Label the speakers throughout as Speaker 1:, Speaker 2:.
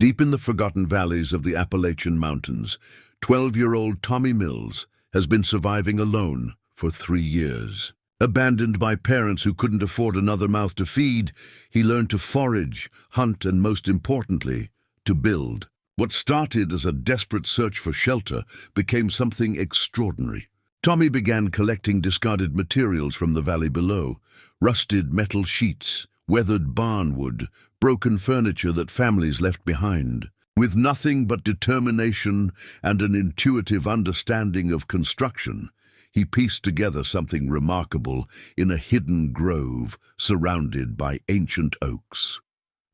Speaker 1: Deep in the forgotten valleys of the Appalachian Mountains, 12-year-old Tommy Mills has been surviving alone for 3 years. Abandoned by parents who couldn't afford another mouth to feed, he learned to forage, hunt, and most importantly, to build. What started as a desperate search for shelter became something extraordinary. Tommy began collecting discarded materials from the valley below: rusted metal sheets, weathered barnwood, broken furniture that families left behind. With nothing but determination and an intuitive understanding of construction, he pieced together something remarkable in a hidden grove surrounded by ancient oaks.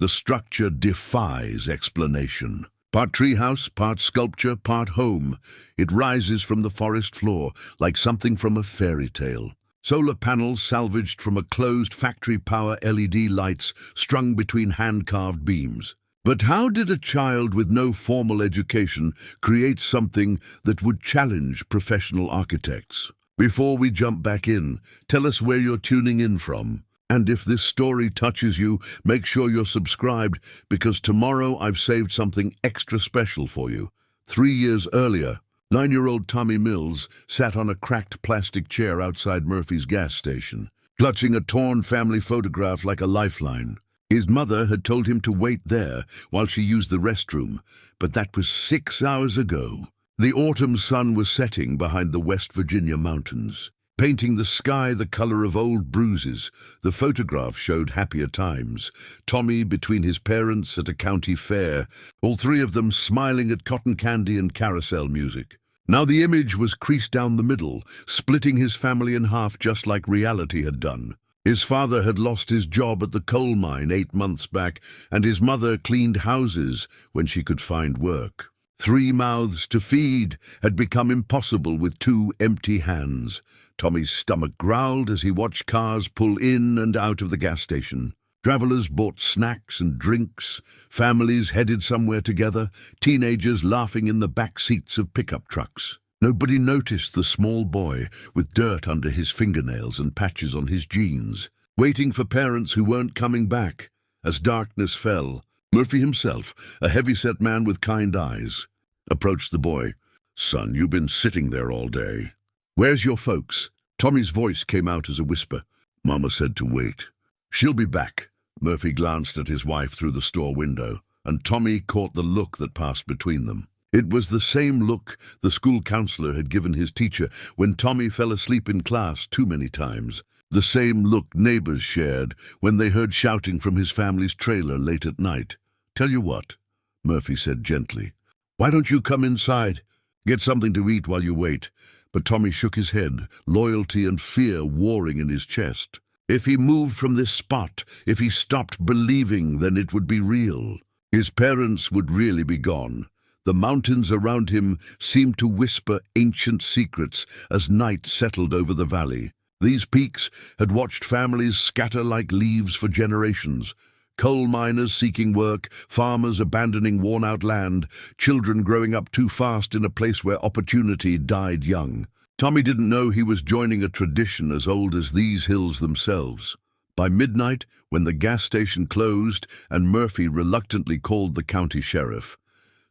Speaker 1: The structure defies explanation. Part treehouse, part sculpture, part home, it rises from the forest floor like something from a fairy tale. Solar panels salvaged from a closed factory power LED lights strung between hand-carved beams. But how did a child with no formal education create something that would challenge professional architects? Before we jump back in, tell us where you're tuning in from. And if this story touches you, make sure you're subscribed, because tomorrow I've saved something extra special for you. 3 years earlier, 9-year-old Tommy Mills sat on a cracked plastic chair outside Murphy's gas station, clutching a torn family photograph like a lifeline. His mother had told him to wait there while she used the restroom, but that was 6 hours ago. The autumn sun was setting behind the West Virginia mountains, painting the sky the color of old bruises. The photograph showed happier times. Tommy between his parents at a county fair, all three of them smiling at cotton candy and carousel music. Now the image was creased down the middle, splitting his family in half just like reality had done. His father had lost his job at the coal mine 8 months back, and his mother cleaned houses when she could find work. 3 mouths to feed had become impossible with 2 empty hands. Tommy's stomach growled as he watched cars pull in and out of the gas station. Travelers bought snacks and drinks, families headed somewhere together, teenagers laughing in the back seats of pickup trucks. Nobody noticed the small boy with dirt under his fingernails and patches on his jeans, waiting for parents who weren't coming back. As darkness fell, Murphy himself, a heavy-set man with kind eyes, approached the boy. "Son, you've been sitting there all day. Where's your folks?" Tommy's voice came out as a whisper. "Mama said to wait. She'll be back." Murphy glanced at his wife through the store window, and Tommy caught the look that passed between them. It was the same look the school counselor had given his teacher when Tommy fell asleep in class too many times. The same look neighbors shared when they heard shouting from his family's trailer late at night. "Tell you what," Murphy said gently. "Why don't you come inside? Get something to eat while you wait." But Tommy shook his head, loyalty and fear warring in his chest. If he moved from this spot, if he stopped believing, then it would be real. His parents would really be gone. The mountains around him seemed to whisper ancient secrets as night settled over the valley. These peaks had watched families scatter like leaves for generations. Coal miners seeking work, farmers abandoning worn-out land, children growing up too fast in a place where opportunity died young. Tommy didn't know he was joining a tradition as old as these hills themselves. By midnight, when the gas station closed and Murphy reluctantly called the county sheriff,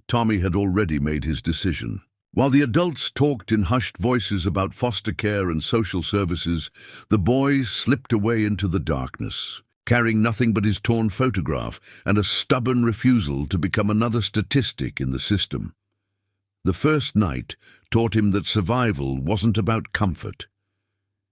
Speaker 1: Tommy had already made his decision. While the adults talked in hushed voices about foster care and social services, the boy slipped away into the darkness, carrying nothing but his torn photograph and a stubborn refusal to become another statistic in the system. The first night taught him that survival wasn't about comfort.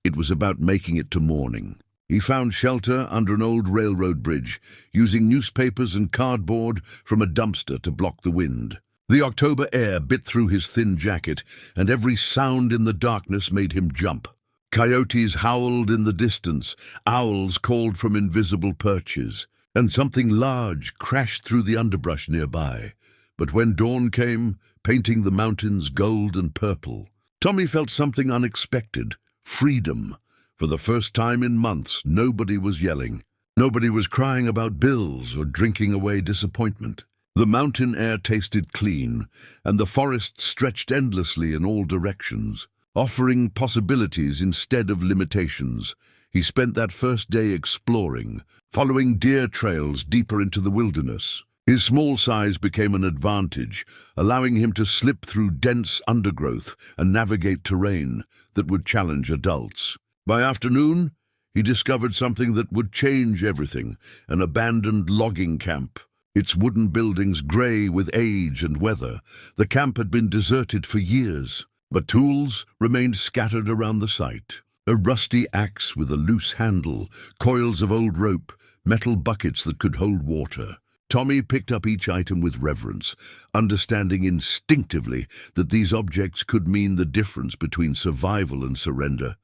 Speaker 1: It was about making it to morning. He found shelter under an old railroad bridge, using newspapers and cardboard from a dumpster to block the wind. The October air bit through his thin jacket, and every sound in the darkness made him jump. Coyotes howled in the distance, owls called from invisible perches, and something large crashed through the underbrush nearby. But when dawn came, painting the mountains gold and purple, Tommy felt something unexpected: freedom. For the first time in months, nobody was yelling. Nobody was crying about bills or drinking away disappointment. The mountain air tasted clean, and the forest stretched endlessly in all directions, offering possibilities instead of limitations. He spent that first day exploring, following deer trails deeper into the wilderness, His small size became an advantage, allowing him to slip through dense undergrowth and navigate terrain that would challenge adults. By afternoon, he discovered something that would change everything: an abandoned logging camp. Its wooden buildings grey with age and weather. The camp had been deserted for years, but tools remained scattered around the site. A rusty axe with a loose handle, coils of old rope, metal buckets that could hold water. Tommy picked up each item with reverence, understanding instinctively that these objects could mean the difference between survival and surrender.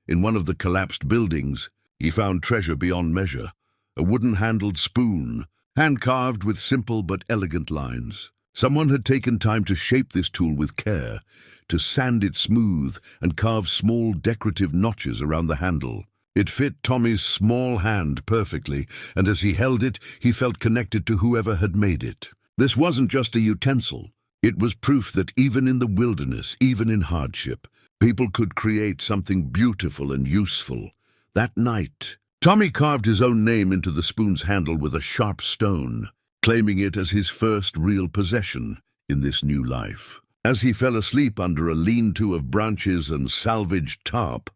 Speaker 1: In one of the collapsed buildings, he found treasure beyond measure: a wooden-handled spoon, hand-carved with simple but elegant lines. Someone had taken time to shape this tool with care, to sand it smooth and carve small decorative notches around the handle. It fit Tommy's small hand perfectly, and as he held it, he felt connected to whoever had made it. This wasn't just a utensil. It was proof that even in the wilderness, even in hardship, people could create something beautiful and useful. That night, Tommy carved his own name into the spoon's handle with a sharp stone, claiming it as his first real possession in this new life. As he fell asleep under a lean-to of branches and salvaged tarp,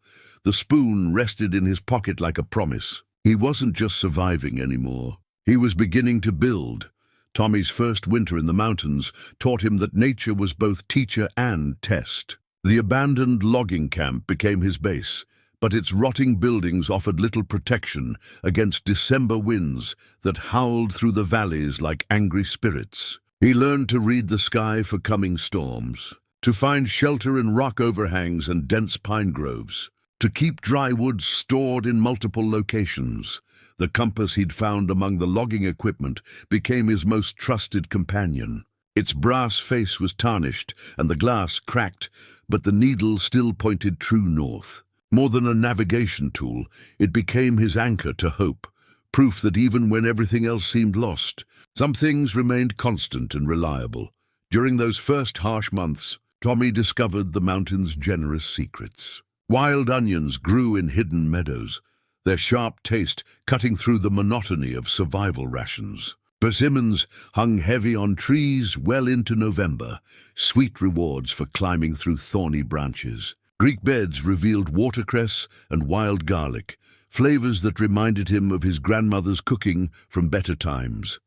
Speaker 1: the spoon rested in his pocket like a promise. He wasn't just surviving anymore. He was beginning to build. Tommy's first winter in the mountains taught him that nature was both teacher and test. The abandoned logging camp became his base, but its rotting buildings offered little protection against December winds that howled through the valleys like angry spirits. He learned to read the sky for coming storms, to find shelter in rock overhangs and dense pine groves, to keep dry wood stored in multiple locations. The compass he'd found among the logging equipment became his most trusted companion. Its brass face was tarnished and the glass cracked, but the needle still pointed true north. More than a navigation tool, it became his anchor to hope, proof that even when everything else seemed lost, some things remained constant and reliable. During those first harsh months, Tommy discovered the mountain's generous secrets. Wild onions grew in hidden meadows, their sharp taste cutting through the monotony of survival rations. Persimmons hung heavy on trees well into November, sweet rewards for climbing through thorny branches. Creek beds revealed watercress and wild garlic, flavors that reminded him of his grandmother's cooking from better times.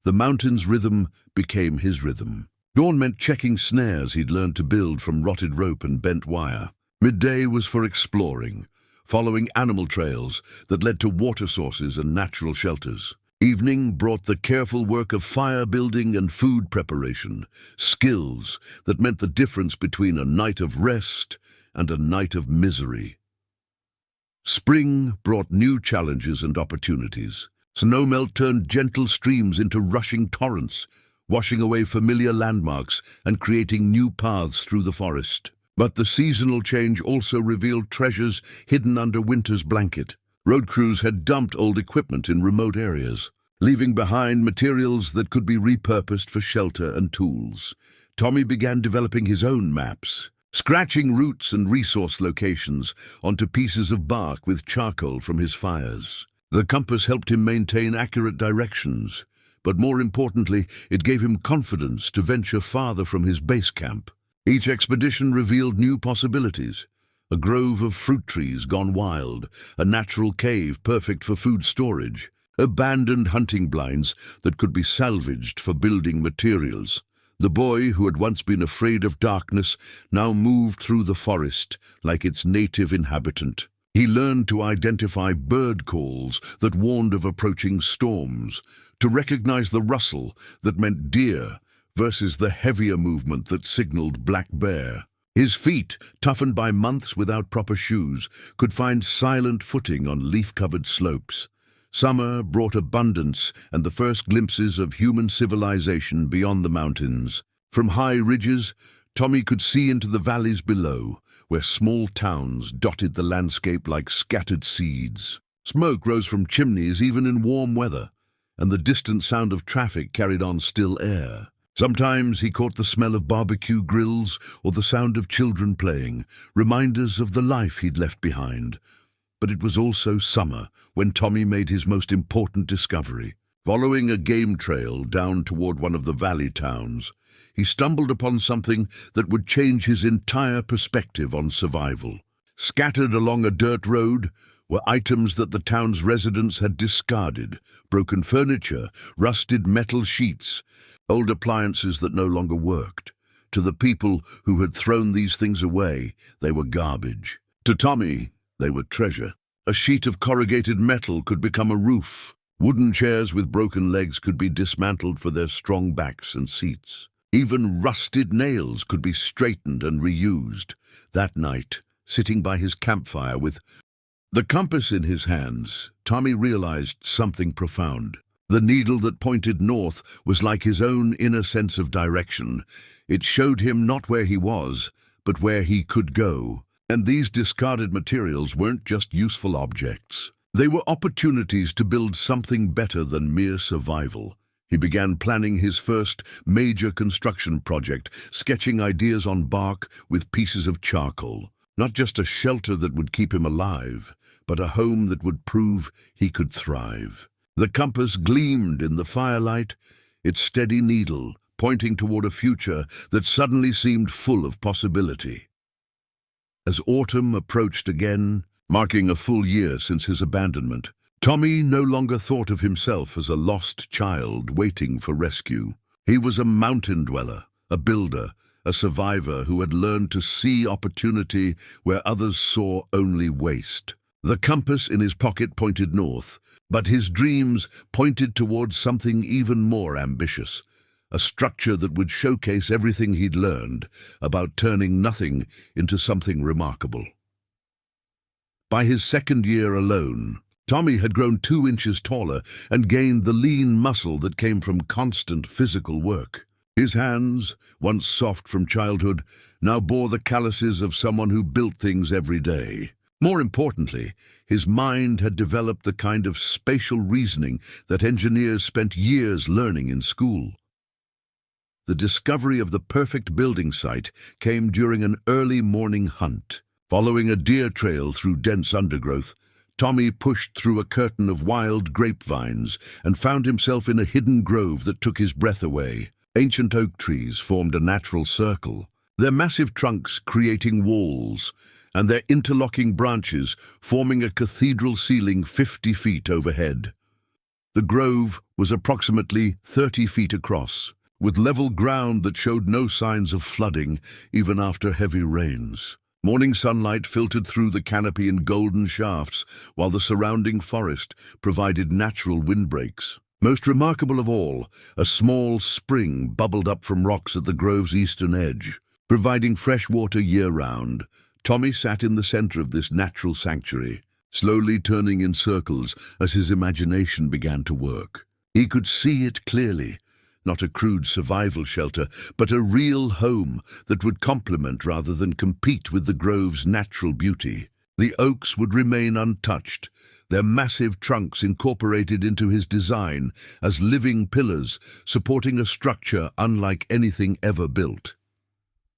Speaker 1: The mountain's rhythm became his rhythm. Dawn meant checking snares he'd learned to build from rotted rope and bent wire. Midday was for exploring, following animal trails that led to water sources and natural shelters. Evening brought the careful work of fire building and food preparation, skills that meant the difference between a night of rest and a night of misery. Spring brought new challenges and opportunities. Snowmelt turned gentle streams into rushing torrents, washing away familiar landmarks and creating new paths through the forest. But the seasonal change also revealed treasures hidden under winter's blanket. Road crews had dumped old equipment in remote areas, leaving behind materials that could be repurposed for shelter and tools. Tommy began developing his own maps, scratching routes and resource locations onto pieces of bark with charcoal from his fires. The compass helped him maintain accurate directions, but more importantly, it gave him confidence to venture farther from his base camp. Each expedition revealed new possibilities: a grove of fruit trees gone wild, a natural cave perfect for food storage, abandoned hunting blinds that could be salvaged for building materials. The boy, who had once been afraid of darkness, now moved through the forest like its native inhabitant. He learned to identify bird calls that warned of approaching storms, to recognize the rustle that meant deer versus the heavier movement that signaled black bear. His feet, toughened by months without proper shoes, could find silent footing on leaf-covered slopes. Summer brought abundance and the first glimpses of human civilization beyond the mountains. From high ridges, Tommy could see into the valleys below, where small towns dotted the landscape like scattered seeds. Smoke rose from chimneys even in warm weather, and the distant sound of traffic carried on still air. Sometimes he caught the smell of barbecue grills or the sound of children playing, reminders of the life he'd left behind. But it was also summer when Tommy made his most important discovery. Following a game trail down toward one of the valley towns, he stumbled upon something that would change his entire perspective on survival. Scattered along a dirt road were items that the town's residents had discarded: broken furniture, rusted metal sheets, old appliances that no longer worked. To the people who had thrown these things away, they were garbage. To Tommy, they were treasure. A sheet of corrugated metal could become a roof. Wooden chairs with broken legs could be dismantled for their strong backs and seats. Even rusted nails could be straightened and reused. That night, sitting by his campfire with the compass in his hands, Tommy realized something profound. The needle that pointed north was like his own inner sense of direction. It showed him not where he was, but where he could go. And these discarded materials weren't just useful objects. They were opportunities to build something better than mere survival. He began planning his first major construction project, sketching ideas on bark with pieces of charcoal. Not just a shelter that would keep him alive, but a home that would prove he could thrive. The compass gleamed in the firelight, its steady needle pointing toward a future that suddenly seemed full of possibility. As autumn approached again, marking a full year since his abandonment, Tommy no longer thought of himself as a lost child waiting for rescue. He was a mountain dweller, a builder, a survivor who had learned to see opportunity where others saw only waste. The compass in his pocket pointed north, but his dreams pointed towards something even more ambitious, a structure that would showcase everything he'd learned about turning nothing into something remarkable. By his second year alone, Tommy had grown 2 inches taller and gained the lean muscle that came from constant physical work. His hands, once soft from childhood, now bore the calluses of someone who built things every day. More importantly, his mind had developed the kind of spatial reasoning that engineers spent years learning in school. The discovery of the perfect building site came during an early morning hunt. Following a deer trail through dense undergrowth, Tommy pushed through a curtain of wild grapevines and found himself in a hidden grove that took his breath away. Ancient oak trees formed a natural circle, their massive trunks creating walls, and their interlocking branches forming a cathedral ceiling 50 feet overhead. The grove was approximately 30 feet across, with level ground that showed no signs of flooding even after heavy rains. Morning sunlight filtered through the canopy in golden shafts, while the surrounding forest provided natural windbreaks. Most remarkable of all, a small spring bubbled up from rocks at the grove's eastern edge, providing fresh water year-round. Tommy sat in the center of this natural sanctuary, slowly turning in circles as his imagination began to work. He could see it clearly. Not a crude survival shelter, but a real home that would complement rather than compete with the grove's natural beauty. The oaks would remain untouched, their massive trunks incorporated into his design as living pillars supporting a structure unlike anything ever built.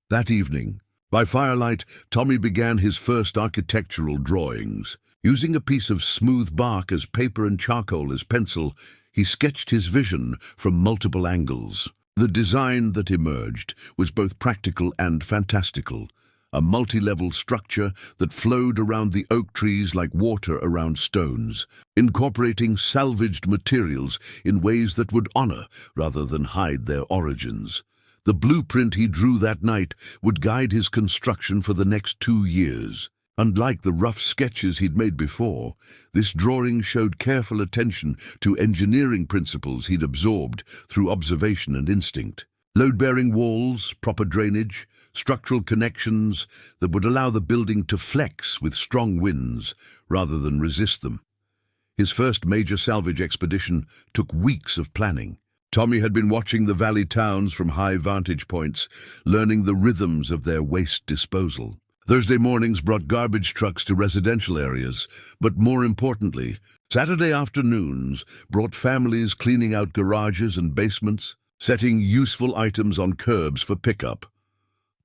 Speaker 1: That evening, by firelight, Tommy began his first architectural drawings. Using a piece of smooth bark as paper and charcoal as pencil, he sketched his vision from multiple angles. The design that emerged was both practical and fantastical, a multi-level structure that flowed around the oak trees like water around stones, incorporating salvaged materials in ways that would honor rather than hide their origins. The blueprint he drew that night would guide his construction for the next 2 years. Unlike the rough sketches he'd made before, this drawing showed careful attention to engineering principles he'd absorbed through observation and instinct. Load-bearing walls, proper drainage, structural connections that would allow the building to flex with strong winds rather than resist them. His first major salvage expedition took weeks of planning. Tommy had been watching the valley towns from high vantage points, learning the rhythms of their waste disposal. Thursday mornings brought garbage trucks to residential areas, but more importantly, Saturday afternoons brought families cleaning out garages and basements, setting useful items on curbs for pickup.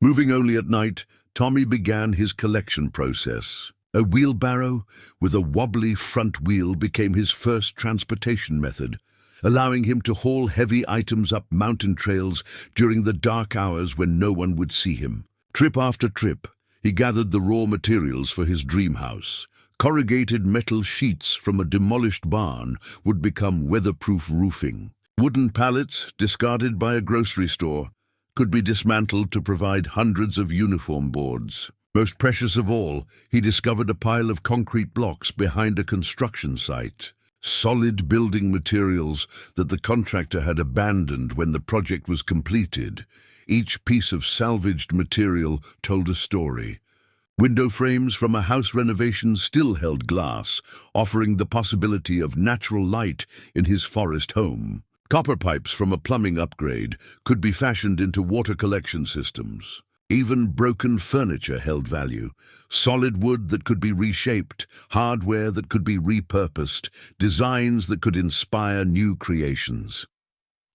Speaker 1: Moving only at night, Tommy began his collection process. A wheelbarrow with a wobbly front wheel became his first transportation method, allowing him to haul heavy items up mountain trails during the dark hours when no one would see him. Trip after trip, he gathered the raw materials for his dream house. Corrugated metal sheets from a demolished barn would become weatherproof roofing. Wooden pallets, discarded by a grocery store, could be dismantled to provide hundreds of uniform boards. Most precious of all, he discovered a pile of concrete blocks behind a construction site. Solid building materials that the contractor had abandoned when the project was completed. Each piece of salvaged material told a story. Window frames from a house renovation still held glass, offering the possibility of natural light in his forest home. Copper pipes from a plumbing upgrade could be fashioned into water collection systems. Even broken furniture held value. Solid wood that could be reshaped, hardware that could be repurposed, designs that could inspire new creations.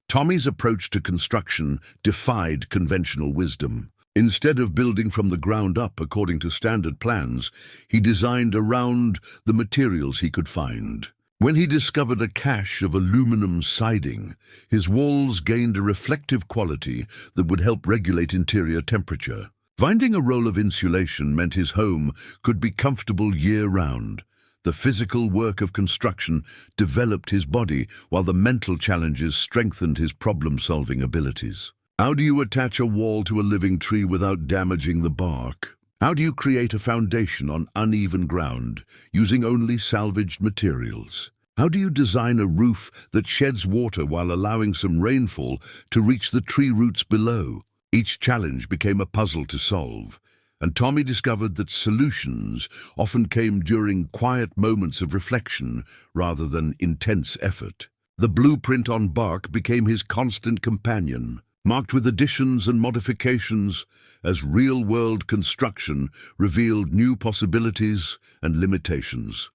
Speaker 1: Tommy's approach to construction defied conventional wisdom. Instead of building from the ground up according to standard plans, he designed around the materials he could find. When he discovered a cache of aluminum siding, his walls gained a reflective quality that would help regulate interior temperature. Finding a roll of insulation meant his home could be comfortable year-round. The physical work of construction developed his body, while the mental challenges strengthened his problem-solving abilities. How do you attach a wall to a living tree without damaging the bark? How do you create a foundation on uneven ground, using only salvaged materials? How do you design a roof that sheds water while allowing some rainfall to reach the tree roots below? Each challenge became a puzzle to solve, and Tommy discovered that solutions often came during quiet moments of reflection rather than intense effort. The blueprint on bark became his constant companion, marked with additions and modifications as real-world construction revealed new possibilities and limitations.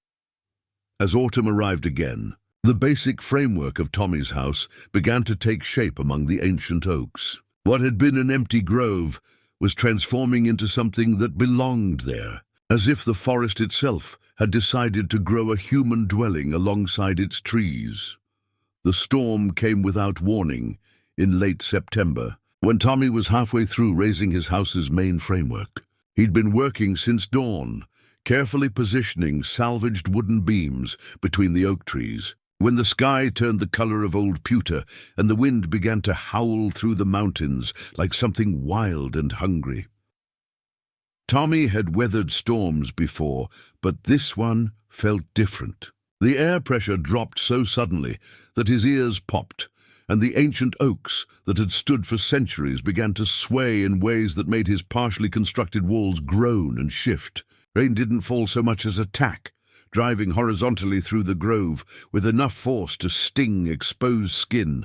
Speaker 1: As autumn arrived again, the basic framework of Tommy's house began to take shape among the ancient oaks. What had been an empty grove was transforming into something that belonged there, as if the forest itself had decided to grow a human dwelling alongside its trees. The storm came without warning in late September, when Tommy was halfway through raising his house's main framework. He'd been working since dawn, carefully positioning salvaged wooden beams between the oak trees, when the sky turned the color of old pewter and the wind began to howl through the mountains like something wild and hungry. Tommy had weathered storms before, but this one felt different. The air pressure dropped so suddenly that his ears popped, and the ancient oaks that had stood for centuries began to sway in ways that made his partially constructed walls groan and shift. Rain didn't fall so much as a tack, driving horizontally through the grove with enough force to sting exposed skin.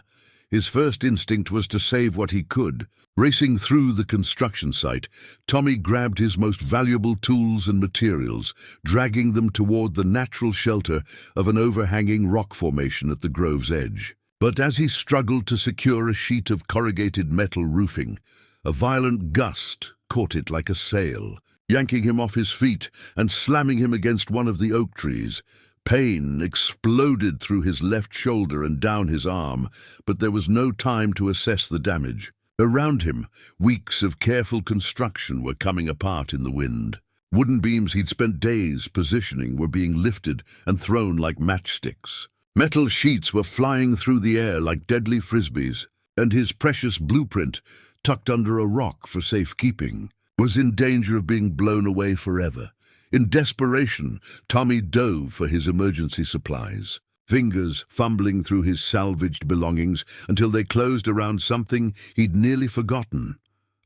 Speaker 1: His first instinct was to save what he could. Racing through the construction site, Tommy grabbed his most valuable tools and materials, dragging them toward the natural shelter of an overhanging rock formation at the grove's edge. But as he struggled to secure a sheet of corrugated metal roofing, a violent gust caught it like a sail, yanking him off his feet and slamming him against one of the oak trees. Pain exploded through his left shoulder and down his arm, but there was no time to assess the damage. Around him, weeks of careful construction were coming apart in the wind. Wooden beams he'd spent days positioning were being lifted and thrown like matchsticks. Metal sheets were flying through the air like deadly frisbees, and his precious blueprint, tucked under a rock for safekeeping, was in danger of being blown away forever. In desperation, Tommy dove for his emergency supplies, fingers fumbling through his salvaged belongings until they closed around something he'd nearly forgotten.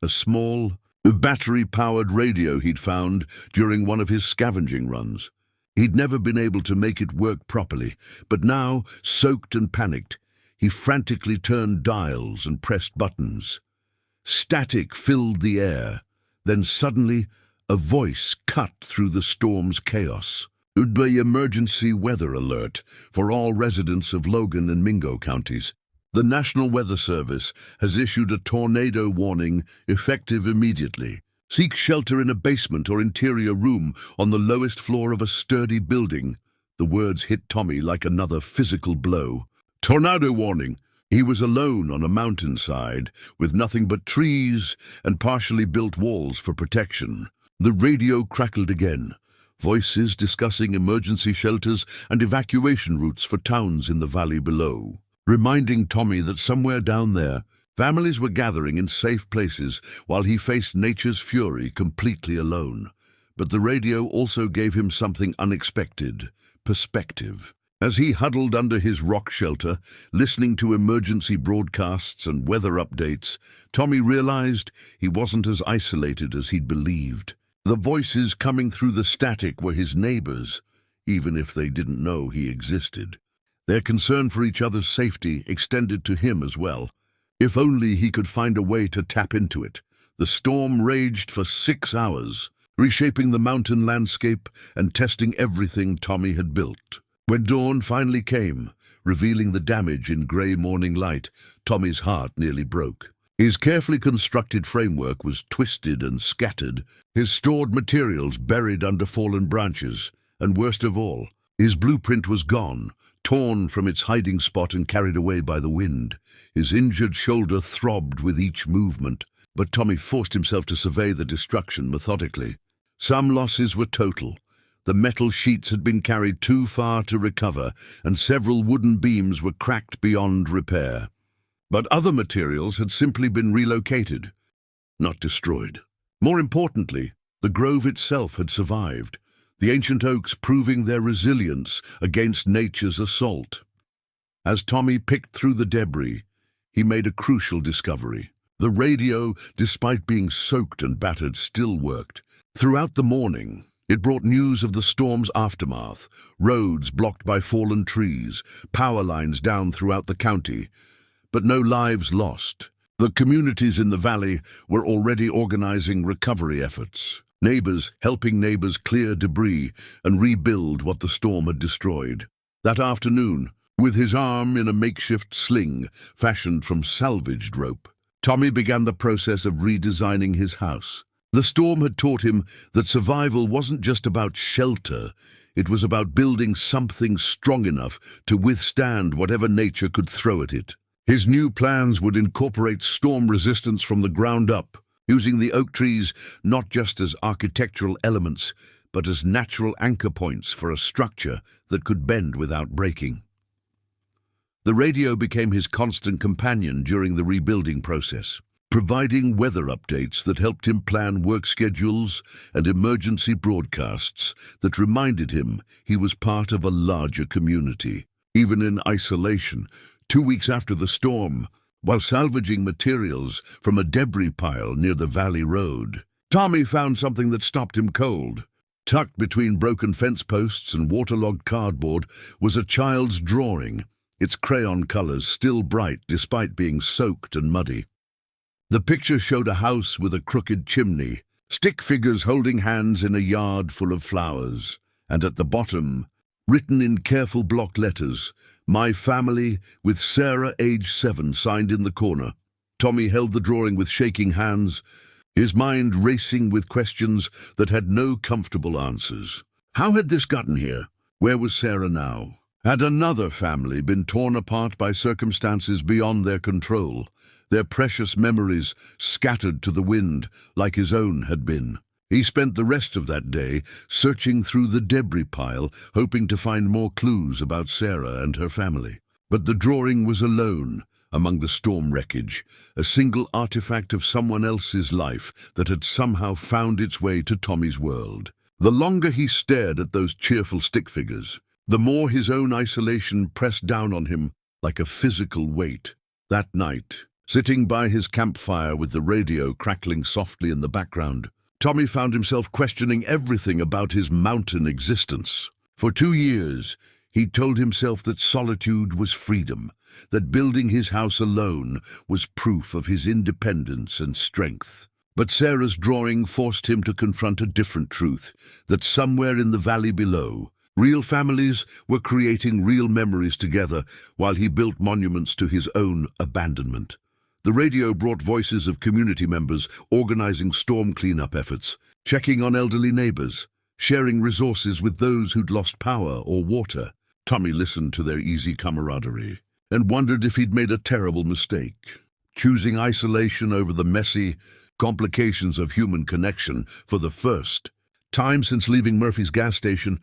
Speaker 1: A small, battery-powered radio he'd found during one of his scavenging runs. He'd never been able to make it work properly, but now, soaked and panicked, he frantically turned dials and pressed buttons. Static filled the air. Then suddenly, a voice cut through the storm's chaos. It would be emergency weather alert for all residents of Logan and Mingo counties. The National Weather Service has issued a tornado warning effective immediately. Seek shelter in a basement or interior room on the lowest floor of a sturdy building. The words hit Tommy like another physical blow. Tornado warning. He was alone on a mountainside, with nothing but trees and partially built walls for protection. The radio crackled again, voices discussing emergency shelters and evacuation routes for towns in the valley below, reminding Tommy that somewhere down there, families were gathering in safe places while he faced nature's fury completely alone. But the radio also gave him something unexpected: perspective. As he huddled under his rock shelter, listening to emergency broadcasts and weather updates, Tommy realized he wasn't as isolated as he'd believed. The voices coming through the static were his neighbors, even if they didn't know he existed. Their concern for each other's safety extended to him as well. If only he could find a way to tap into it. The storm raged for 6 hours, reshaping the mountain landscape and testing everything Tommy had built. When dawn finally came, revealing the damage in grey morning light, Tommy's heart nearly broke. His carefully constructed framework was twisted and scattered, his stored materials buried under fallen branches, and worst of all, his blueprint was gone, torn from its hiding spot and carried away by the wind. His injured shoulder throbbed with each movement, but Tommy forced himself to survey the destruction methodically. Some losses were total. The metal sheets had been carried too far to recover, and several wooden beams were cracked beyond repair. But other materials had simply been relocated, not destroyed. More importantly, the grove itself had survived, the ancient oaks proving their resilience against nature's assault. As Tommy picked through the debris, he made a crucial discovery. The radio, despite being soaked and battered, still worked. Throughout the morning, it brought news of the storm's aftermath: roads blocked by fallen trees, power lines down throughout the county, but no lives lost. The communities in the valley were already organizing recovery efforts, neighbors helping neighbors clear debris and rebuild what the storm had destroyed. That afternoon, with his arm in a makeshift sling fashioned from salvaged rope, Tommy began the process of redesigning his house. The storm had taught him that survival wasn't just about shelter, it was about building something strong enough to withstand whatever nature could throw at it. His new plans would incorporate storm resistance from the ground up, using the oak trees not just as architectural elements, but as natural anchor points for a structure that could bend without breaking. The radio became his constant companion during the rebuilding process, providing weather updates that helped him plan work schedules and emergency broadcasts that reminded him he was part of a larger community. Even in isolation, 2 weeks after the storm, while salvaging materials from a debris pile near the valley road, Tommy found something that stopped him cold. Tucked between broken fence posts and waterlogged cardboard was a child's drawing, its crayon colors still bright despite being soaked and muddy. The picture showed a house with a crooked chimney, stick figures holding hands in a yard full of flowers, and at the bottom, written in careful block letters, "My family, with Sarah, age 7, signed in the corner." Tommy held the drawing with shaking hands, his mind racing with questions that had no comfortable answers. How had this gotten here? Where was Sarah now? Had another family been torn apart by circumstances beyond their control, their precious memories scattered to the wind like his own had been? He spent the rest of that day searching through the debris pile, hoping to find more clues about Sarah and her family. But the drawing was alone among the storm wreckage, a single artifact of someone else's life that had somehow found its way to Tommy's world. The longer he stared at those cheerful stick figures, the more his own isolation pressed down on him like a physical weight. That night, sitting by his campfire with the radio crackling softly in the background, Tommy found himself questioning everything about his mountain existence. For 2 years, he told himself that solitude was freedom, that building his house alone was proof of his independence and strength. But Sarah's drawing forced him to confront a different truth, that somewhere in the valley below, real families were creating real memories together while he built monuments to his own abandonment. The radio brought voices of community members organizing storm cleanup efforts, checking on elderly neighbors, sharing resources with those who'd lost power or water. Tommy listened to their easy camaraderie, and wondered if he'd made a terrible mistake, choosing isolation over the messy complications of human connection. For the first time since leaving Murphy's gas station,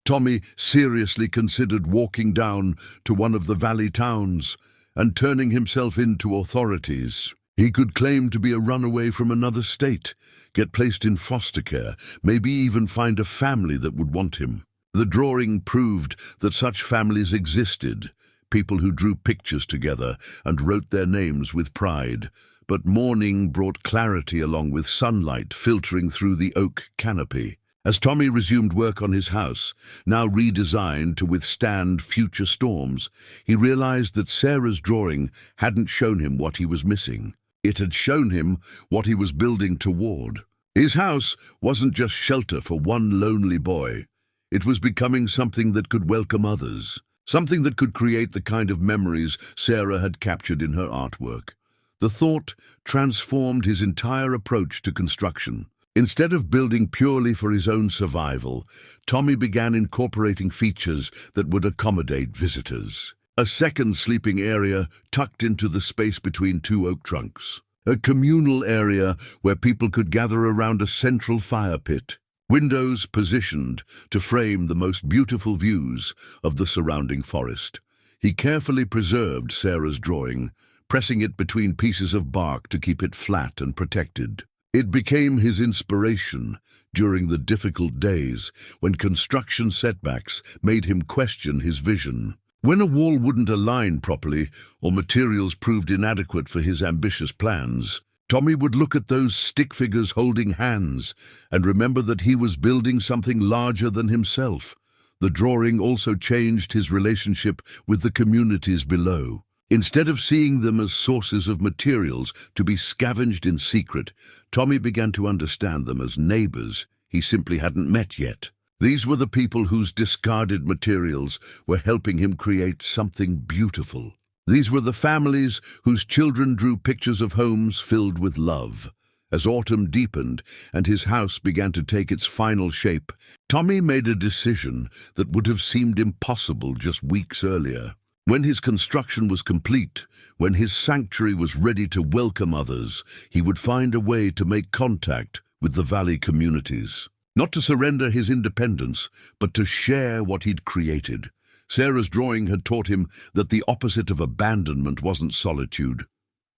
Speaker 1: Tommy seriously considered walking down to one of the valley towns and turning himself in to authorities. He could claim to be a runaway from another state, get placed in foster care, maybe even find a family that would want him. The drawing proved that such families existed, people who drew pictures together and wrote their names with pride. But morning brought clarity along with sunlight filtering through the oak canopy. As Tommy resumed work on his house, now redesigned to withstand future storms, he realized that Sarah's drawing hadn't shown him what he was missing. It had shown him what he was building toward. His house wasn't just shelter for one lonely boy. It was becoming something that could welcome others, something that could create the kind of memories Sarah had captured in her artwork. The thought transformed his entire approach to construction. Instead of building purely for his own survival, Tommy began incorporating features that would accommodate visitors. A second sleeping area tucked into the space between two oak trunks. A communal area where people could gather around a central fire pit. Windows positioned to frame the most beautiful views of the surrounding forest. He carefully preserved Sarah's drawing, pressing it between pieces of bark to keep it flat and protected. It became his inspiration during the difficult days when construction setbacks made him question his vision. When a wall wouldn't align properly or materials proved inadequate for his ambitious plans, Tommy would look at those stick figures holding hands and remember that he was building something larger than himself. The drawing also changed his relationship with the communities below. Instead of seeing them as sources of materials to be scavenged in secret, Tommy began to understand them as neighbors he simply hadn't met yet. These were the people whose discarded materials were helping him create something beautiful. These were the families whose children drew pictures of homes filled with love. As autumn deepened and his house began to take its final shape, Tommy made a decision that would have seemed impossible just weeks earlier. When his construction was complete, when his sanctuary was ready to welcome others, he would find a way to make contact with the valley communities. Not to surrender his independence, but to share what he'd created. Sarah's drawing had taught him that the opposite of abandonment wasn't solitude.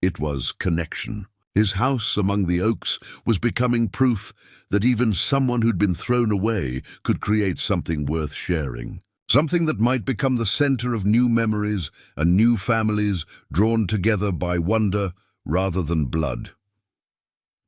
Speaker 1: It was connection. His house among the oaks was becoming proof that even someone who'd been thrown away could create something worth sharing. Something that might become the center of new memories and new families drawn together by wonder rather than blood.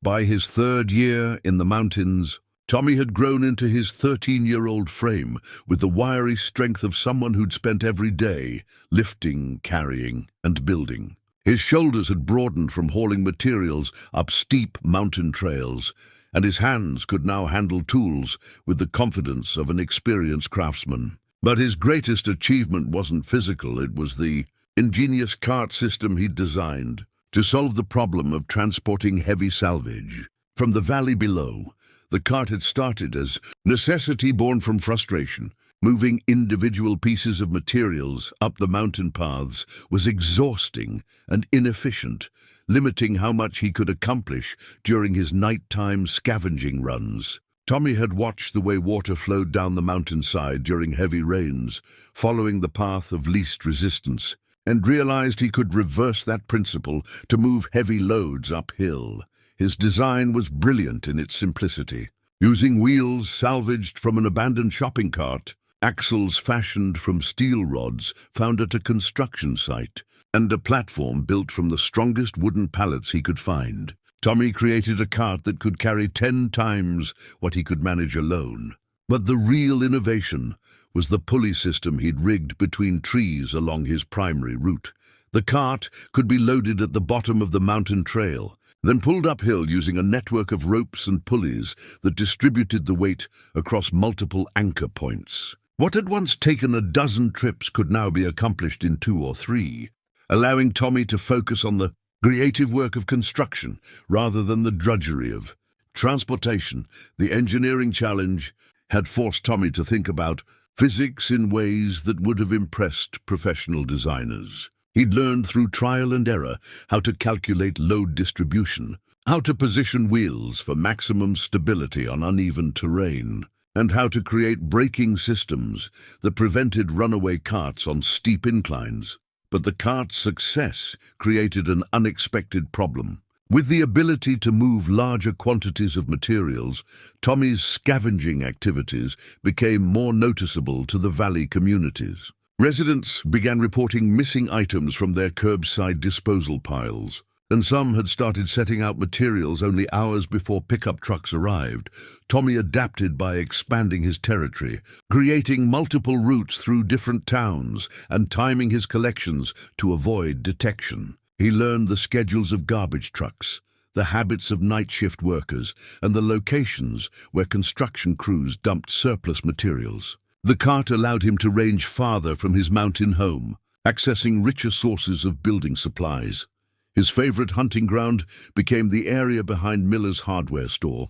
Speaker 1: By his third year in the mountains, Tommy had grown into his 13-year-old frame with the wiry strength of someone who'd spent every day lifting, carrying, and building. His shoulders had broadened from hauling materials up steep mountain trails, and his hands could now handle tools with the confidence of an experienced craftsman. But his greatest achievement wasn't physical, it was the ingenious cart system he'd designed to solve the problem of transporting heavy salvage. From the valley below, the cart had started as necessity born from frustration. Moving individual pieces of materials up the mountain paths was exhausting and inefficient, limiting how much he could accomplish during his nighttime scavenging runs. Tommy had watched the way water flowed down the mountainside during heavy rains, following the path of least resistance, and realized he could reverse that principle to move heavy loads uphill. His design was brilliant in its simplicity. Using wheels salvaged from an abandoned shopping cart, axles fashioned from steel rods found at a construction site, and a platform built from the strongest wooden pallets he could find, Tommy created a cart that could carry 10 times what he could manage alone. But the real innovation was the pulley system he'd rigged between trees along his primary route. The cart could be loaded at the bottom of the mountain trail, then pulled uphill using a network of ropes and pulleys that distributed the weight across multiple anchor points. What had once taken a dozen trips could now be accomplished in 2 or 3, allowing Tommy to focus on the creative work of construction rather than the drudgery of transportation. The engineering challenge had forced Tommy to think about physics in ways that would have impressed professional designers. He'd learned through trial and error how to calculate load distribution, how to position wheels for maximum stability on uneven terrain, and how to create braking systems that prevented runaway carts on steep inclines. But the cart's success created an unexpected problem. With the ability to move larger quantities of materials, Tommy's scavenging activities became more noticeable to the valley communities. Residents began reporting missing items from their curbside disposal piles, and some had started setting out materials only hours before pickup trucks arrived. Tommy adapted by expanding his territory, creating multiple routes through different towns and timing his collections to avoid detection. He learned the schedules of garbage trucks, the habits of night shift workers, and the locations where construction crews dumped surplus materials. The cart allowed him to range farther from his mountain home, accessing richer sources of building supplies. His favorite hunting ground became the area behind Miller's hardware store,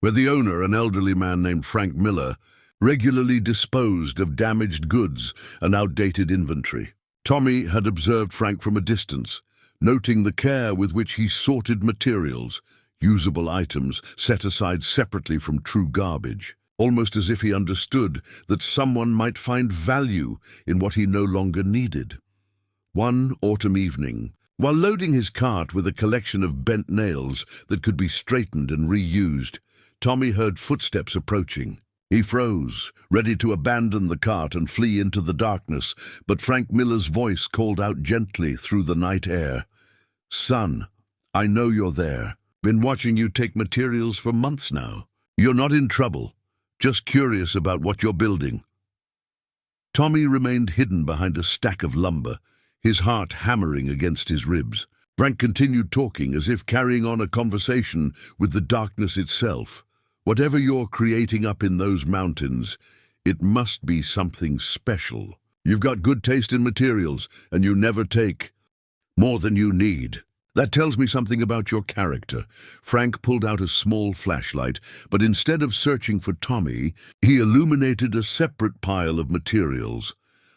Speaker 1: where the owner, an elderly man named Frank Miller, regularly disposed of damaged goods and outdated inventory. Tommy had observed Frank from a distance, noting the care with which he sorted materials, usable items set aside separately from true garbage, almost as if he understood that someone might find value in what he no longer needed. One autumn evening, while loading his cart with a collection of bent nails that could be straightened and reused, Tommy heard footsteps approaching. He froze, ready to abandon the cart and flee into the darkness, but Frank Miller's voice called out gently through the night air. "Son, I know you're there. Been watching you take materials for months now. You're not in trouble. Just curious about what you're building." Tommy remained hidden behind a stack of lumber, his heart hammering against his ribs. Frank continued talking as if carrying on a conversation with the darkness itself. "Whatever you're creating up in those mountains, it must be something special. You've got good taste in materials, and you never take more than you need. That tells me something about your character." Frank pulled out a small flashlight, but instead of searching for Tommy, he illuminated a separate pile of materials.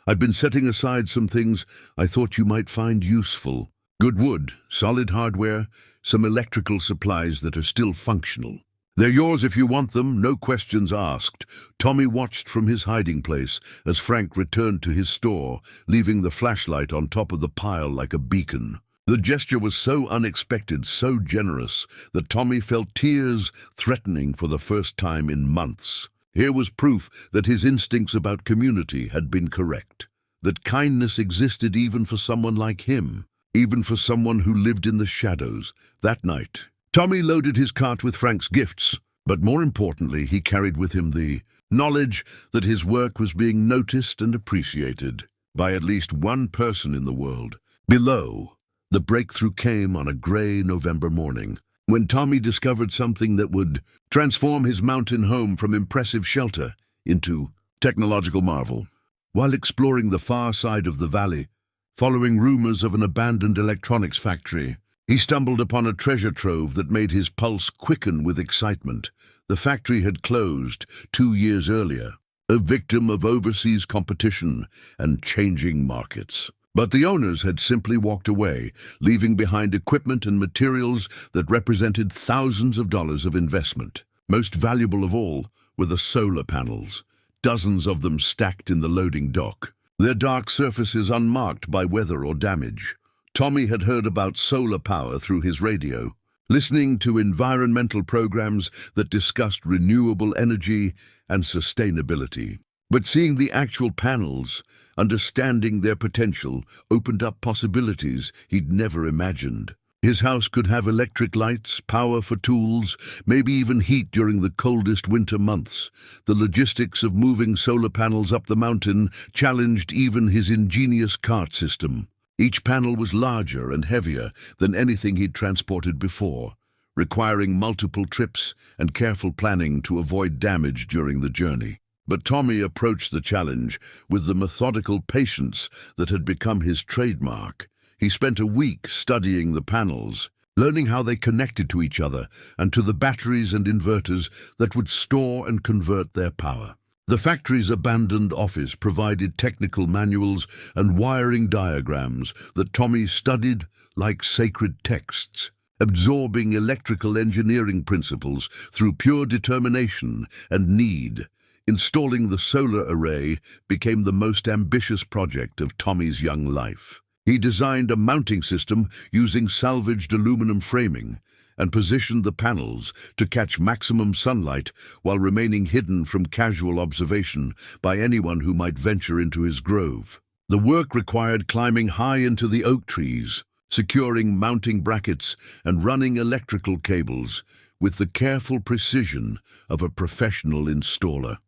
Speaker 1: "I've been setting aside some things I thought you might find useful. Good wood, solid hardware, some electrical supplies that are still functional. They're yours if you want them, no questions asked." Tommy watched from his hiding place as Frank returned to his store, leaving the flashlight on top of the pile like a beacon. The gesture was so unexpected, so generous, that Tommy felt tears threatening for the first time in months. Here was proof that his instincts about community had been correct, that kindness existed even for someone like him, even for someone who lived in the shadows. That night, Tommy loaded his cart with Frank's gifts, but more importantly, he carried with him the knowledge that his work was being noticed and appreciated by at least one person in the world. Below, the breakthrough came on a gray November morning, when Tommy discovered something that would transform his mountain home from impressive shelter into technological marvel. While exploring the far side of the valley, following rumors of an abandoned electronics factory, he stumbled upon a treasure trove that made his pulse quicken with excitement. The factory had closed 2 years earlier, a victim of overseas competition and changing markets. But the owners had simply walked away, leaving behind equipment and materials that represented thousands of dollars of investment. Most valuable of all were the solar panels, dozens of them stacked in the loading dock, their dark surfaces unmarked by weather or damage. Tommy had heard about solar power through his radio, listening to environmental programs that discussed renewable energy and sustainability. But seeing the actual panels, understanding their potential, opened up possibilities he'd never imagined. His house could have electric lights, power for tools, maybe even heat during the coldest winter months. The logistics of moving solar panels up the mountain challenged even his ingenious cart system. Each panel was larger and heavier than anything he'd transported before, requiring multiple trips and careful planning to avoid damage during the journey. But Tommy approached the challenge with the methodical patience that had become his trademark. He spent a week studying the panels, learning how they connected to each other and to the batteries and inverters that would store and convert their power. The factory's abandoned office provided technical manuals and wiring diagrams that Tommy studied like sacred texts, absorbing electrical engineering principles through pure determination and need. Installing the solar array became the most ambitious project of Tommy's young life. He designed a mounting system using salvaged aluminum framing and positioned the panels to catch maximum sunlight while remaining hidden from casual observation by anyone who might venture into his grove. The work required climbing high into the oak trees, securing mounting brackets and running electrical cables with the careful precision of a professional installer.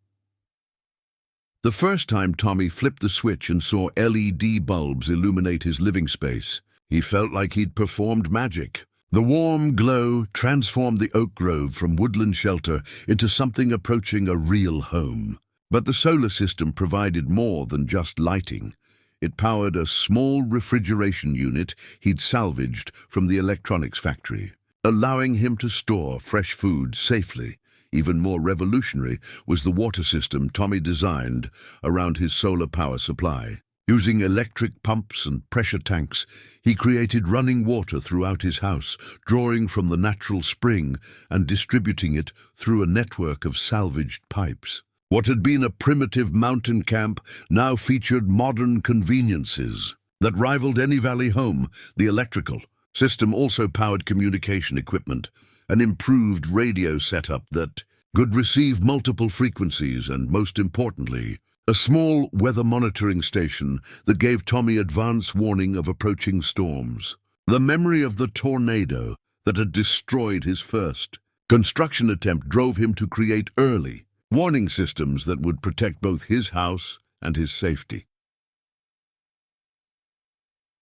Speaker 1: The first time Tommy flipped the switch and saw LED bulbs illuminate his living space, he felt like he'd performed magic. The warm glow transformed the oak grove from woodland shelter into something approaching a real home. But the solar system provided more than just lighting. It powered a small refrigeration unit he'd salvaged from the electronics factory, allowing him to store fresh food safely. Even more revolutionary was the water system Tommy designed around his solar power supply. Using electric pumps and pressure tanks, he created running water throughout his house, drawing from the natural spring and distributing it through a network of salvaged pipes. What had been a primitive mountain camp now featured modern conveniences that rivaled any valley home. The electrical system also powered communication equipment, an improved radio setup that could receive multiple frequencies and, most importantly, a small weather monitoring station that gave Tommy advance warning of approaching storms. The memory of the tornado that had destroyed his first construction attempt drove him to create early warning systems that would protect both his house and his safety.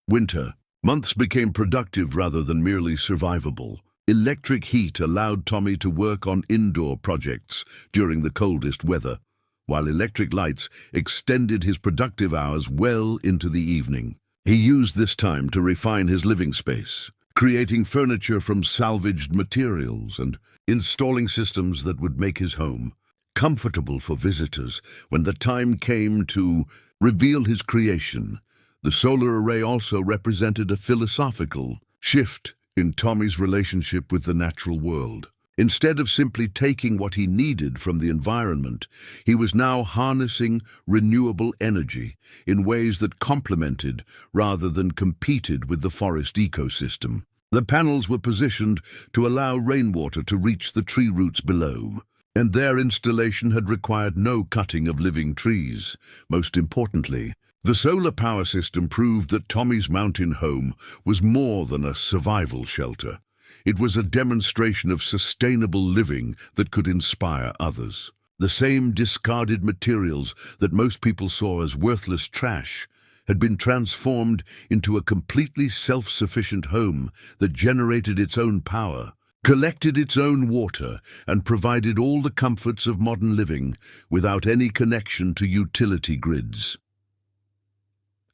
Speaker 1: Winter months became productive rather than merely survivable. Electric heat allowed Tommy to work on indoor projects during the coldest weather, while electric lights extended his productive hours well into the evening. He used this time to refine his living space, creating furniture from salvaged materials and installing systems that would make his home comfortable for visitors. When the time came to reveal his creation, the solar array also represented a philosophical shift in Tommy's relationship with the natural world. Instead of simply taking what he needed from the environment, he was now harnessing renewable energy in ways that complemented rather than competed with the forest ecosystem. The panels were positioned to allow rainwater to reach the tree roots below, and their installation had required no cutting of living trees. Most importantly, the solar power system proved that Tommy's mountain home was more than a survival shelter. It was a demonstration of sustainable living that could inspire others. The same discarded materials that most people saw as worthless trash had been transformed into a completely self-sufficient home that generated its own power, collected its own water, and provided all the comforts of modern living without any connection to utility grids.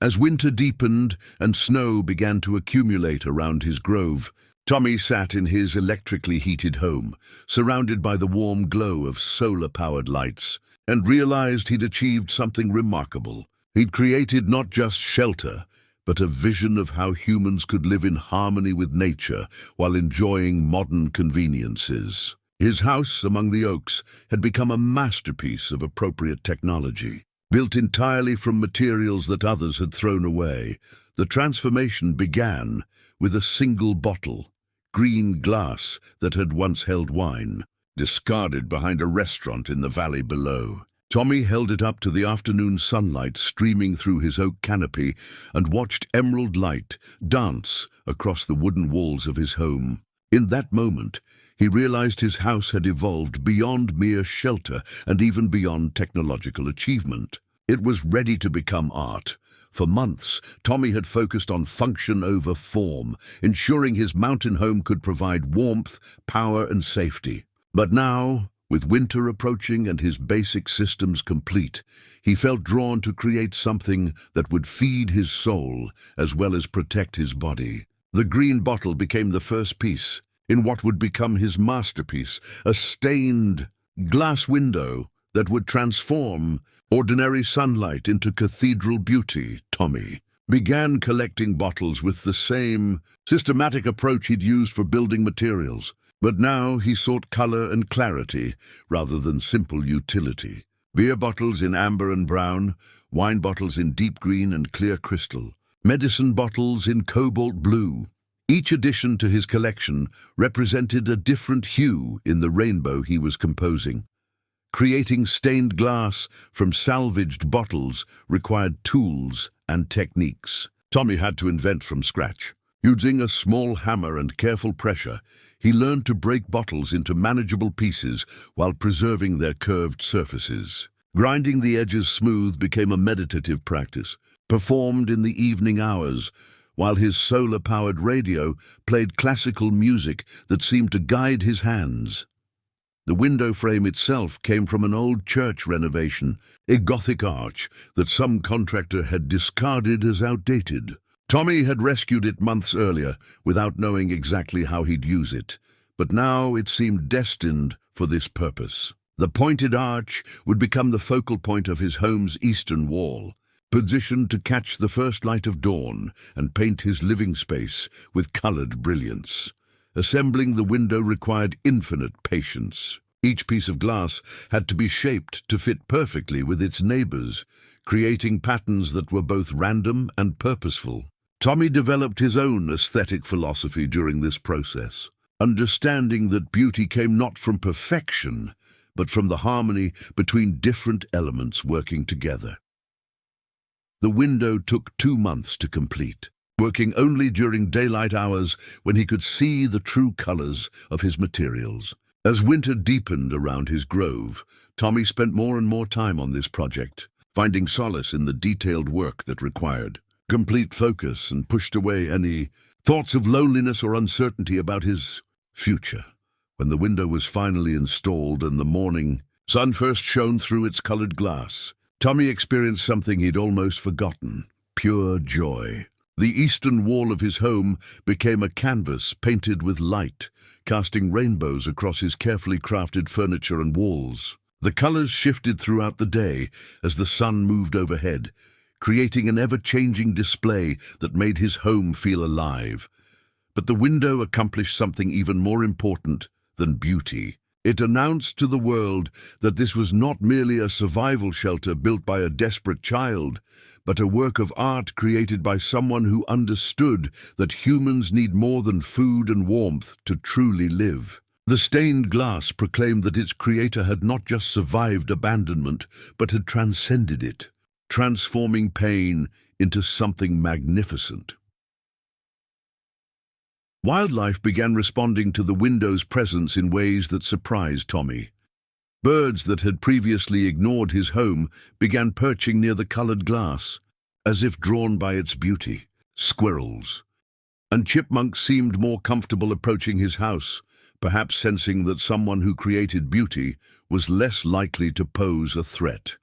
Speaker 1: As winter deepened and snow began to accumulate around his grove, Tommy sat in his electrically heated home, surrounded by the warm glow of solar-powered lights, and realized he'd achieved something remarkable. He'd created not just shelter, but a vision of how humans could live in harmony with nature while enjoying modern conveniences. His house among the oaks had become a masterpiece of appropriate technology. Built entirely from materials that others had thrown away, the transformation began with a single bottle, green glass that had once held wine, discarded behind a restaurant in the valley below. Tommy held it up to the afternoon sunlight streaming through his oak canopy and watched emerald light dance across the wooden walls of his home. In that moment, he realized his house had evolved beyond mere shelter and even beyond technological achievement. It was ready to become art. For months, Tommy had focused on function over form, ensuring his mountain home could provide warmth, power, and safety. But now, with winter approaching and his basic systems complete, he felt drawn to create something that would feed his soul as well as protect his body. The green bottle became the first piece in what would become his masterpiece, a stained glass window that would transform ordinary sunlight into cathedral beauty. Tommy began collecting bottles with the same systematic approach he'd used for building materials, but now he sought color and clarity rather than simple utility. Beer bottles in amber and brown, wine bottles in deep green and clear crystal, medicine bottles in cobalt blue. Each addition to his collection represented a different hue in the rainbow he was composing. Creating stained glass from salvaged bottles required tools and techniques Tommy had to invent from scratch. Using a small hammer and careful pressure, he learned to break bottles into manageable pieces while preserving their curved surfaces. Grinding the edges smooth became a meditative practice, performed in the evening hours, while his solar-powered radio played classical music that seemed to guide his hands. The window frame itself came from an old church renovation, a Gothic arch that some contractor had discarded as outdated. Tommy had rescued it months earlier without knowing exactly how he'd use it, but now it seemed destined for this purpose. The pointed arch would become the focal point of his home's eastern wall, positioned to catch the first light of dawn and paint his living space with colored brilliance. Assembling the window required infinite patience. Each piece of glass had to be shaped to fit perfectly with its neighbors, creating patterns that were both random and purposeful. Tommy developed his own aesthetic philosophy during this process, understanding that beauty came not from perfection, but from the harmony between different elements working together. The window took 2 months to complete, working only during daylight hours when he could see the true colors of his materials. As winter deepened around his grove, Tommy spent more and more time on this project, finding solace in the detailed work that required complete focus and pushed away any thoughts of loneliness or uncertainty about his future. When the window was finally installed and the morning sun first shone through its colored glass, Tommy experienced something he'd almost forgotten: pure joy. The eastern wall of his home became a canvas painted with light, casting rainbows across his carefully crafted furniture and walls. The colors shifted throughout the day as the sun moved overhead, creating an ever-changing display that made his home feel alive. But the window accomplished something even more important than beauty. It announced to the world that this was not merely a survival shelter built by a desperate child, but a work of art created by someone who understood that humans need more than food and warmth to truly live. The stained glass proclaimed that its creator had not just survived abandonment, but had transcended it, transforming pain into something magnificent. Wildlife began responding to the window's presence in ways that surprised Tommy. Birds that had previously ignored his home began perching near the colored glass, as if drawn by its beauty. Squirrels and chipmunks seemed more comfortable approaching his house, perhaps sensing that someone who created beauty was less likely to pose a threat.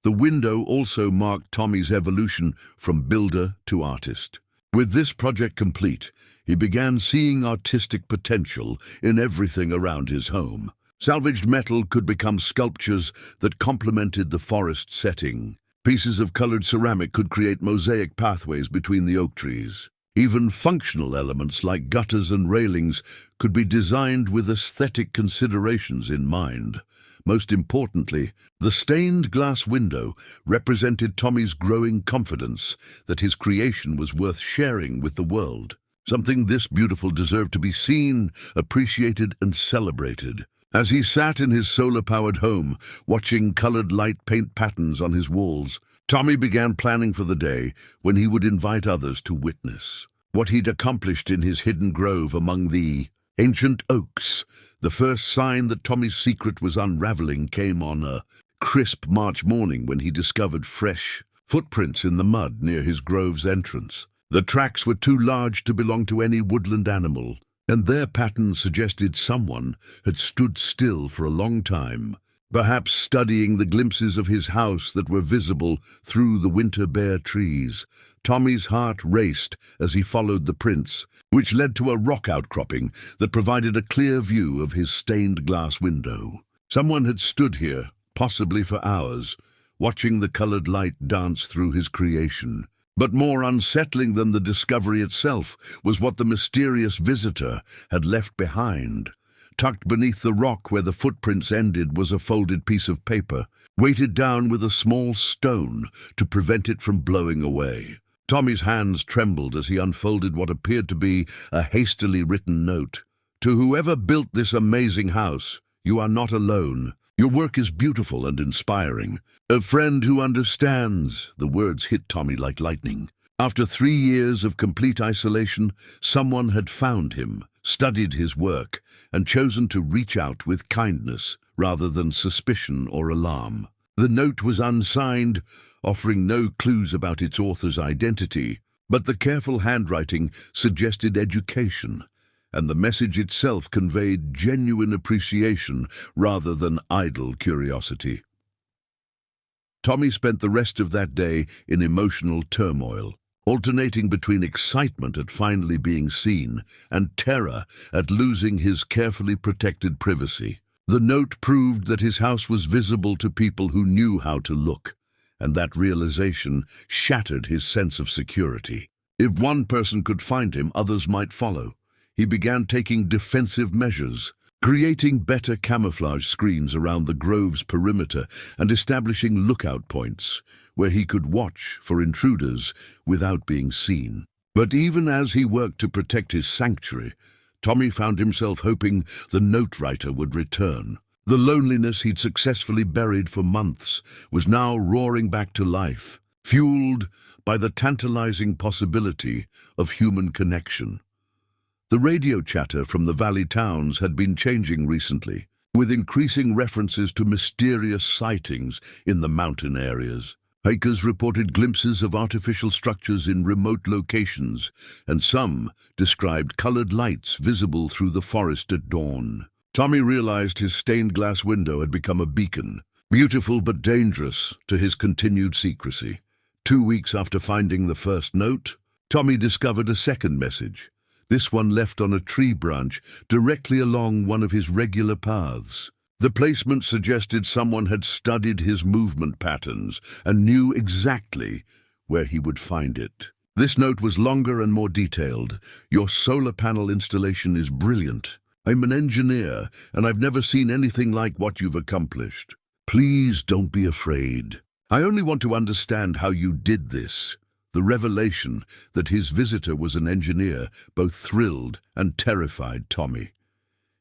Speaker 1: The window also marked Tommy's evolution from builder to artist. With this project complete, he began seeing artistic potential in everything around his home. Salvaged metal could become sculptures that complemented the forest setting. Pieces of colored ceramic could create mosaic pathways between the oak trees. Even functional elements like gutters and railings could be designed with aesthetic considerations in mind. Most importantly, the stained glass window represented Tommy's growing confidence that his creation was worth sharing with the world. Something this beautiful deserved to be seen, appreciated, and celebrated. As he sat in his solar-powered home, watching colored light paint patterns on his walls, Tommy began planning for the day when he would invite others to witness what he'd accomplished in his hidden grove among the ancient oaks. The first sign that Tommy's secret was unraveling came on a crisp March morning when he discovered fresh footprints in the mud near his grove's entrance. The tracks were too large to belong to any woodland animal, and their pattern suggested someone had stood still for a long time, perhaps studying the glimpses of his house that were visible through the winter-bare trees. Tommy's heart raced as he followed the prints, which led to a rock outcropping that provided a clear view of his stained glass window. Someone had stood here, possibly for hours, watching the colored light dance through his creation. But more unsettling than the discovery itself was what the mysterious visitor had left behind. Tucked beneath the rock where the footprints ended was a folded piece of paper, weighted down with a small stone to prevent it from blowing away. Tommy's hands trembled as he unfolded what appeared to be a hastily written note. "To whoever built this amazing house, you are not alone. Your work is beautiful and inspiring. A friend who understands." The words hit Tommy like lightning. After 3 years of complete isolation, someone had found him, studied his work, and chosen to reach out with kindness rather than suspicion or alarm. The note was unsigned, offering no clues about its author's identity, but the careful handwriting suggested education, and the message itself conveyed genuine appreciation rather than idle curiosity. Tommy spent the rest of that day in emotional turmoil, alternating between excitement at finally being seen and terror at losing his carefully protected privacy. The note proved that his house was visible to people who knew how to look, and that realization shattered his sense of security. If one person could find him, others might follow. He began taking defensive measures, creating better camouflage screens around the grove's perimeter and establishing lookout points where he could watch for intruders without being seen. But even as he worked to protect his sanctuary, Tommy found himself hoping the note writer would return. The loneliness he'd successfully buried for months was now roaring back to life, fueled by the tantalizing possibility of human connection. The radio chatter from the valley towns had been changing recently, with increasing references to mysterious sightings in the mountain areas. Hikers reported glimpses of artificial structures in remote locations, and some described colored lights visible through the forest at dawn. Tommy realized his stained glass window had become a beacon, beautiful but dangerous to his continued secrecy. 2 weeks after finding the first note, Tommy discovered a second message, this one left on a tree branch directly along one of his regular paths. The placement suggested someone had studied his movement patterns and knew exactly where he would find it. This note was longer and more detailed. "Your solar panel installation is brilliant. I'm an engineer, and I've never seen anything like what you've accomplished. Please don't be afraid. I only want to understand how you did this." The revelation that his visitor was an engineer both thrilled and terrified Tommy.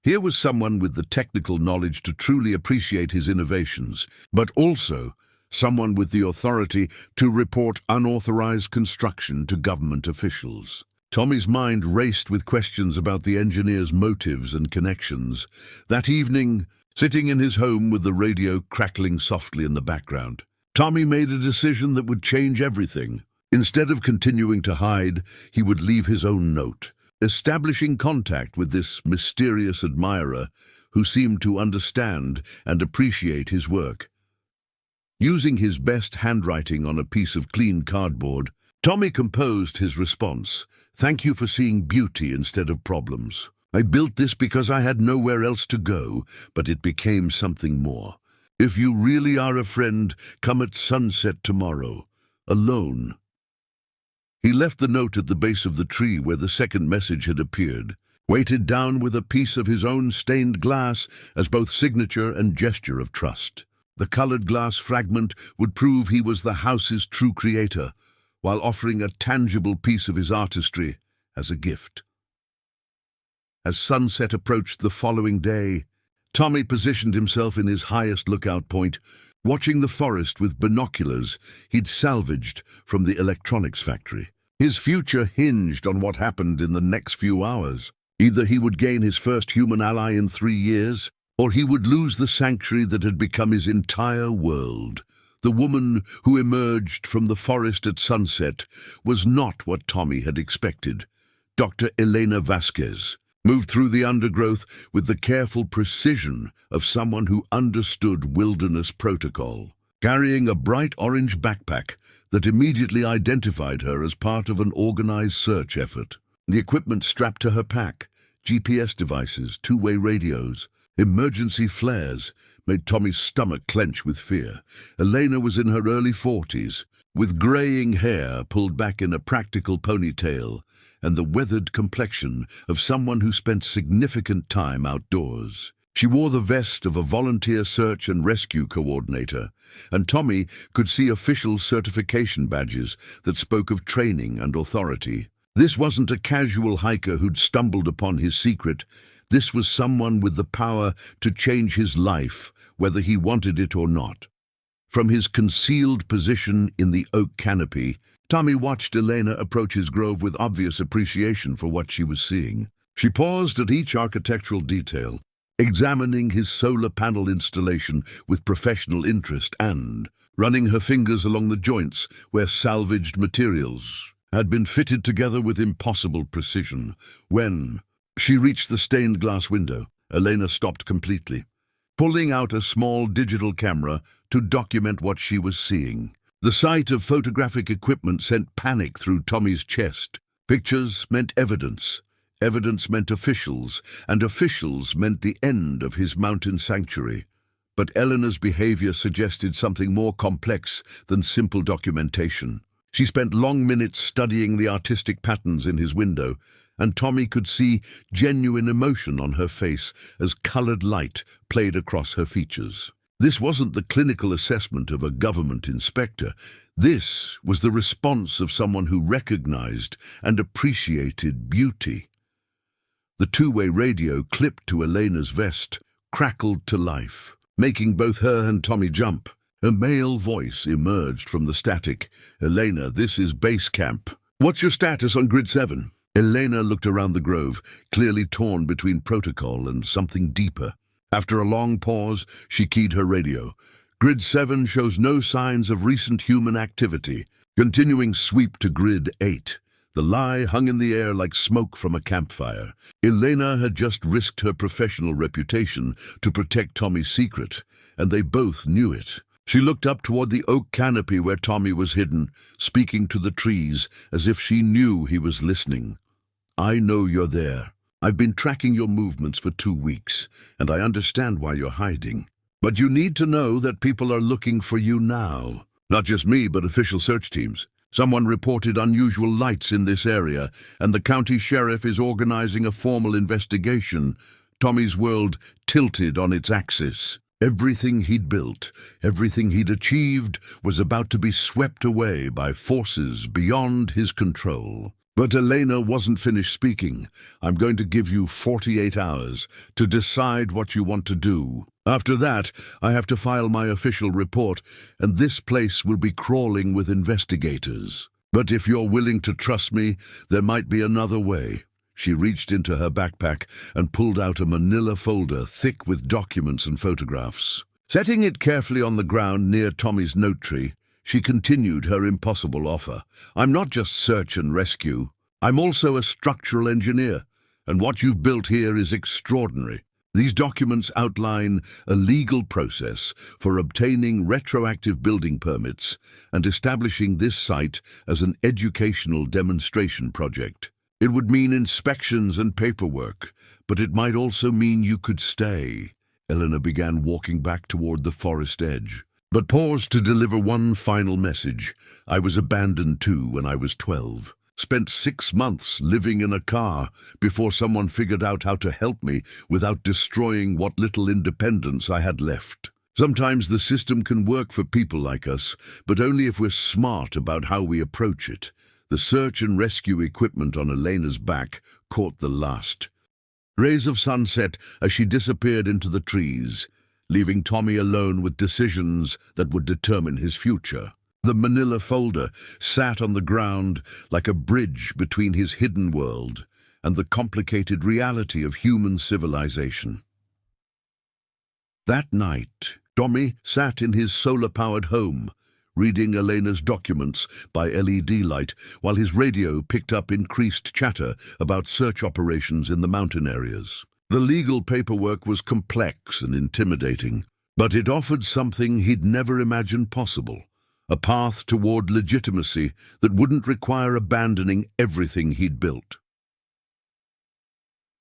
Speaker 1: Here was someone with the technical knowledge to truly appreciate his innovations, but also someone with the authority to report unauthorized construction to government officials. Tommy's mind raced with questions about the engineer's motives and connections. That evening, sitting in his home with the radio crackling softly in the background, Tommy made a decision that would change everything. Instead of continuing to hide, he would leave his own note, establishing contact with this mysterious admirer who seemed to understand and appreciate his work. Using his best handwriting on a piece of clean cardboard, Tommy composed his response. "Thank you for seeing beauty instead of problems. I built this because I had nowhere else to go, but it became something more. If you really are a friend, come at sunset tomorrow. Alone." He left the note at the base of the tree where the second message had appeared, weighted down with a piece of his own stained glass as both signature and gesture of trust. The colored glass fragment would prove he was the house's true creator, while offering a tangible piece of his artistry as a gift. As sunset approached the following day, Tommy positioned himself in his highest lookout point, watching the forest with binoculars he'd salvaged from the electronics factory. His future hinged on what happened in the next few hours. Either he would gain his first human ally in 3 years, or he would lose the sanctuary that had become his entire world. The woman who emerged from the forest at sunset was not what Tommy had expected. Dr. Elena Vasquez moved through the undergrowth with the careful precision of someone who understood wilderness protocol, carrying a bright orange backpack that immediately identified her as part of an organized search effort. The equipment strapped to her pack, GPS devices, two-way radios, Emergency flares made Tommy's stomach clench with fear. Elena was in her early 40s, with greying hair pulled back in a practical ponytail, and the weathered complexion of someone who spent significant time outdoors. She wore the vest of a volunteer search and rescue coordinator, and Tommy could see official certification badges that spoke of training and authority. This wasn't a casual hiker who'd stumbled upon his secret. This was someone with the power to change his life, whether he wanted it or not. From his concealed position in the oak canopy, Tommy watched Elena approach his grove with obvious appreciation for what she was seeing. She paused at each architectural detail, examining his solar panel installation with professional interest and running her fingers along the joints where salvaged materials had been fitted together with impossible precision. When she reached the stained glass window, Elena stopped completely, pulling out a small digital camera to document what she was seeing. The sight of photographic equipment sent panic through Tommy's chest. Pictures meant evidence. Evidence meant officials, and officials meant the end of his mountain sanctuary. But Eleanor's behavior suggested something more complex than simple documentation. She spent long minutes studying the artistic patterns in his window, and Tommy could see genuine emotion on her face as colored light played across her features. This wasn't the clinical assessment of a government inspector. This was the response of someone who recognized and appreciated beauty. The two-way radio clipped to Elena's vest crackled to life, making both her and Tommy jump. A male voice emerged from the static. "Elena, this is base camp. What's your status on Grid 7? Elena looked around the grove, clearly torn between protocol and something deeper. After a long pause, she keyed her radio. "Grid 7 shows no signs of recent human activity." Continuing sweep to Grid 8. The lie hung in the air like smoke from a campfire. Elena had just risked her professional reputation to protect Tommy's secret, and they both knew it. She looked up toward the oak canopy where Tommy was hidden, speaking to the trees as if she knew he was listening. "I know you're there. I've been tracking your movements for 2 weeks, and I understand why you're hiding. But you need to know that people are looking for you now. Not just me, but official search teams. Someone reported unusual lights in this area, and the county sheriff is organizing a formal investigation." Tommy's world tilted on its axis. Everything he'd built, everything he'd achieved, was about to be swept away by forces beyond his control. But Elena wasn't finished speaking. "I'm going to give you 48 hours to decide what you want to do. After that, I have to file my official report, and this place will be crawling with investigators. But if you're willing to trust me, there might be another way." She reached into her backpack and pulled out a manila folder thick with documents and photographs. Setting it carefully on the ground near Tommy's note tree, she continued her impossible offer. "I'm not just search and rescue. I'm also a structural engineer, and what you've built here is extraordinary. These documents outline a legal process for obtaining retroactive building permits and establishing this site as an educational demonstration project. It would mean inspections and paperwork, but it might also mean you could stay." Elena began walking back toward the forest edge, but paused to deliver one final message. "I was abandoned too when I was 12. Spent 6 months living in a car before someone figured out how to help me without destroying what little independence I had left. Sometimes the system can work for people like us, but only if we're smart about how we approach it." The search and rescue equipment on Elena's back caught the last rays of sunset as she disappeared into the trees, leaving Tommy alone with decisions that would determine his future. The manila folder sat on the ground like a bridge between his hidden world and the complicated reality of human civilization. That night, Tommy sat in his solar-powered home, reading Elena's documents by LED light while his radio picked up increased chatter about search operations in the mountain areas. The legal paperwork was complex and intimidating, but it offered something he'd never imagined possible, a path toward legitimacy that wouldn't require abandoning everything he'd built.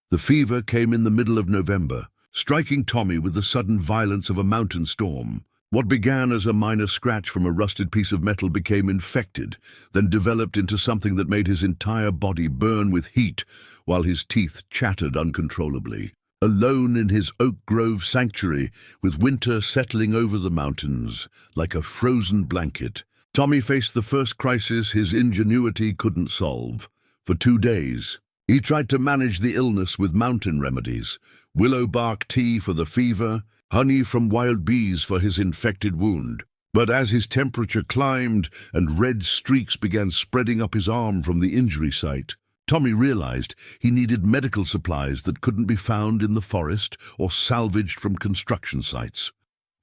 Speaker 1: The fever came in the middle of November, striking Tommy with the sudden violence of a mountain storm. What began as a minor scratch from a rusted piece of metal became infected, then developed into something that made his entire body burn with heat, while his teeth chattered uncontrollably. Alone in his oak grove sanctuary, with winter settling over the mountains like a frozen blanket, Tommy faced the first crisis his ingenuity couldn't solve. For 2 days, he tried to manage the illness with mountain remedies: willow bark tea for the fever, honey from wild bees for his infected wound. But as his temperature climbed and red streaks began spreading up his arm from the injury site, Tommy realized he needed medical supplies that couldn't be found in the forest or salvaged from construction sites.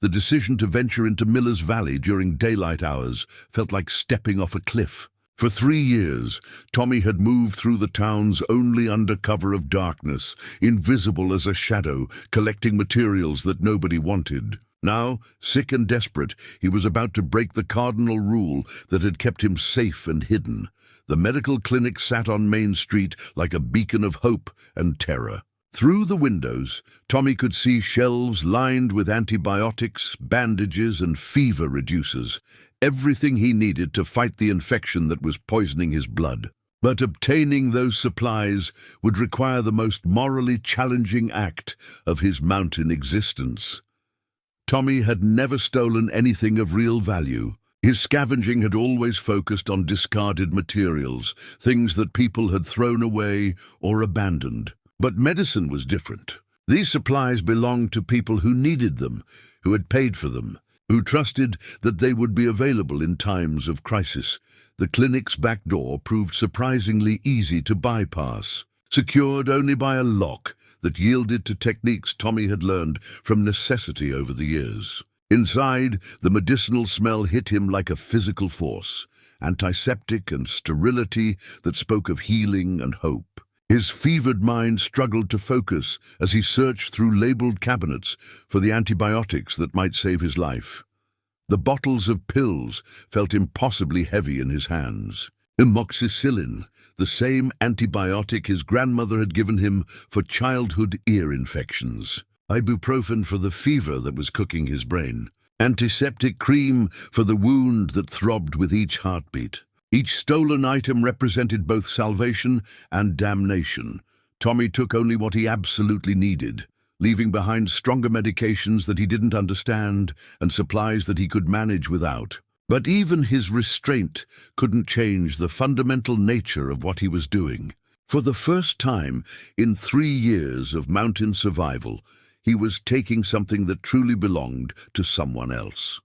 Speaker 1: The decision to venture into Miller's Valley during daylight hours felt like stepping off a cliff. For 3 years, Tommy had moved through the towns only under cover of darkness, invisible as a shadow, collecting materials that nobody wanted. Now, sick and desperate, he was about to break the cardinal rule that had kept him safe and hidden. The medical clinic sat on Main Street like a beacon of hope and terror. Through the windows, Tommy could see shelves lined with antibiotics, bandages, and fever reducers, everything he needed to fight the infection that was poisoning his blood. But obtaining those supplies would require the most morally challenging act of his mountain existence. Tommy had never stolen anything of real value. His scavenging had always focused on discarded materials, things that people had thrown away or abandoned. But medicine was different. These supplies belonged to people who needed them, who had paid for them, who trusted that they would be available in times of crisis. The clinic's back door proved surprisingly easy to bypass, secured only by a lock that yielded to techniques Tommy had learned from necessity over the years. Inside, the medicinal smell hit him like a physical force, antiseptic and sterility that spoke of healing and hope. His fevered mind struggled to focus as he searched through labeled cabinets for the antibiotics that might save his life. The bottles of pills felt impossibly heavy in his hands. Amoxicillin, the same antibiotic his grandmother had given him for childhood ear infections. Ibuprofen for the fever that was cooking his brain. Antiseptic cream for the wound that throbbed with each heartbeat. Each stolen item represented both salvation and damnation. Tommy took only what he absolutely needed, leaving behind stronger medications that he didn't understand and supplies that he could manage without. But even his restraint couldn't change the fundamental nature of what he was doing. For the first time in 3 years of mountain survival, he was taking something that truly belonged to someone else.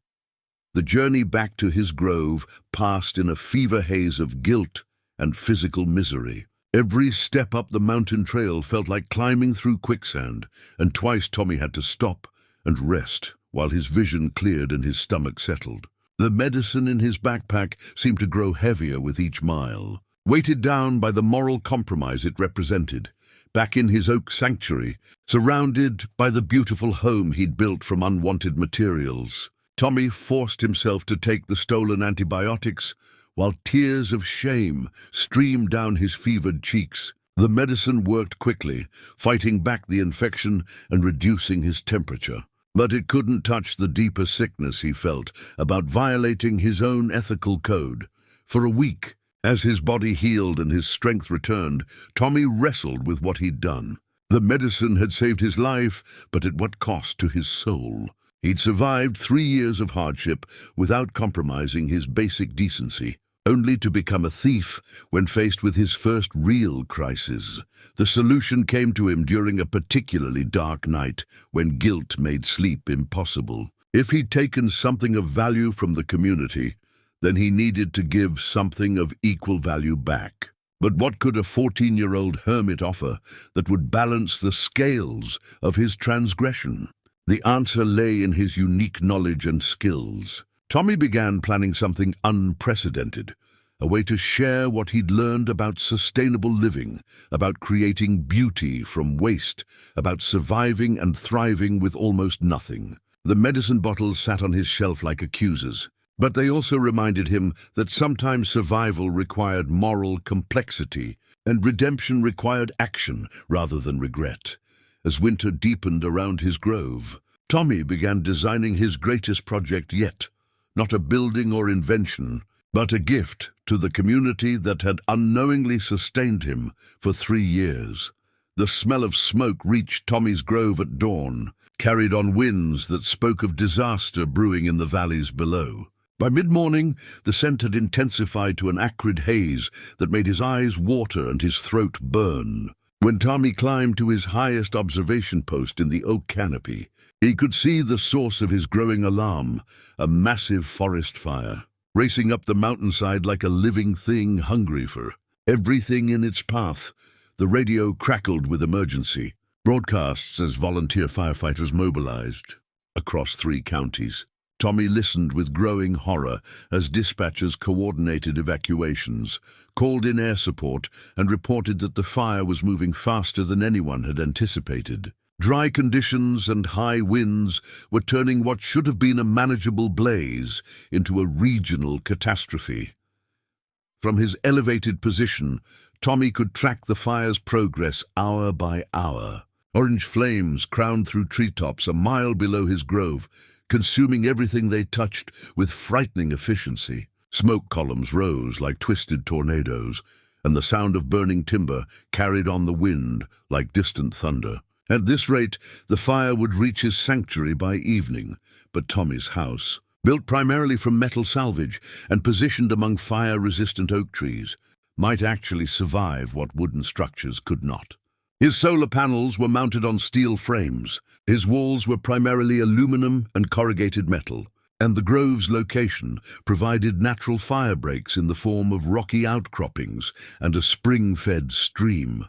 Speaker 1: The journey back to his grove passed in a fever haze of guilt and physical misery. Every step up the mountain trail felt like climbing through quicksand, and twice Tommy had to stop and rest while his vision cleared and his stomach settled. The medicine in his backpack seemed to grow heavier with each mile, weighted down by the moral compromise it represented. Back in his oak sanctuary, surrounded by the beautiful home he'd built from unwanted materials, Tommy forced himself to take the stolen antibiotics, while tears of shame streamed down his fevered cheeks. The medicine worked quickly, fighting back the infection and reducing his temperature. But it couldn't touch the deeper sickness he felt about violating his own ethical code. For a week, as his body healed and his strength returned, Tommy wrestled with what he'd done. The medicine had saved his life, but at what cost to his soul? He'd survived 3 years of hardship without compromising his basic decency, only to become a thief when faced with his first real crisis. The solution came to him during a particularly dark night when guilt made sleep impossible. If he'd taken something of value from the community, then he needed to give something of equal value back. But what could a 14-year-old hermit offer that would balance the scales of his transgression? The answer lay in his unique knowledge and skills. Tommy began planning something unprecedented, a way to share what he'd learned about sustainable living, about creating beauty from waste, about surviving and thriving with almost nothing. The medicine bottles sat on his shelf like accusers, but they also reminded him that sometimes survival required moral complexity and redemption required action rather than regret. as winter deepened around his grove. Tommy began designing his greatest project yet, not a building or invention, but a gift to the community that had unknowingly sustained him for 3 years. The smell of smoke reached Tommy's grove at dawn, carried on winds that spoke of disaster brewing in the valleys below. By mid-morning, the scent had intensified to an acrid haze that made his eyes water and his throat burn. When Tommy climbed to his highest observation post in the oak canopy, he could see the source of his growing alarm, a massive forest fire, racing up the mountainside like a living thing hungry for everything in its path. The radio crackled with emergency broadcasts as volunteer firefighters mobilized across 3 counties. Tommy listened with growing horror as dispatchers coordinated evacuations, called in air support, and reported that the fire was moving faster than anyone had anticipated. Dry conditions and high winds were turning what should have been a manageable blaze into a regional catastrophe. From his elevated position, Tommy could track the fire's progress hour by hour. Orange flames crowned through treetops a mile below his grove, consuming everything they touched with frightening efficiency. Smoke columns rose like twisted tornadoes, and the sound of burning timber carried on the wind like distant thunder. At this rate, the fire would reach his sanctuary by evening, but Tommy's house, built primarily from metal salvage and positioned among fire-resistant oak trees, might actually survive what wooden structures could not. His solar panels were mounted on steel frames, his walls were primarily aluminum and corrugated metal, and the grove's location provided natural fire breaks in the form of rocky outcroppings and a spring-fed stream.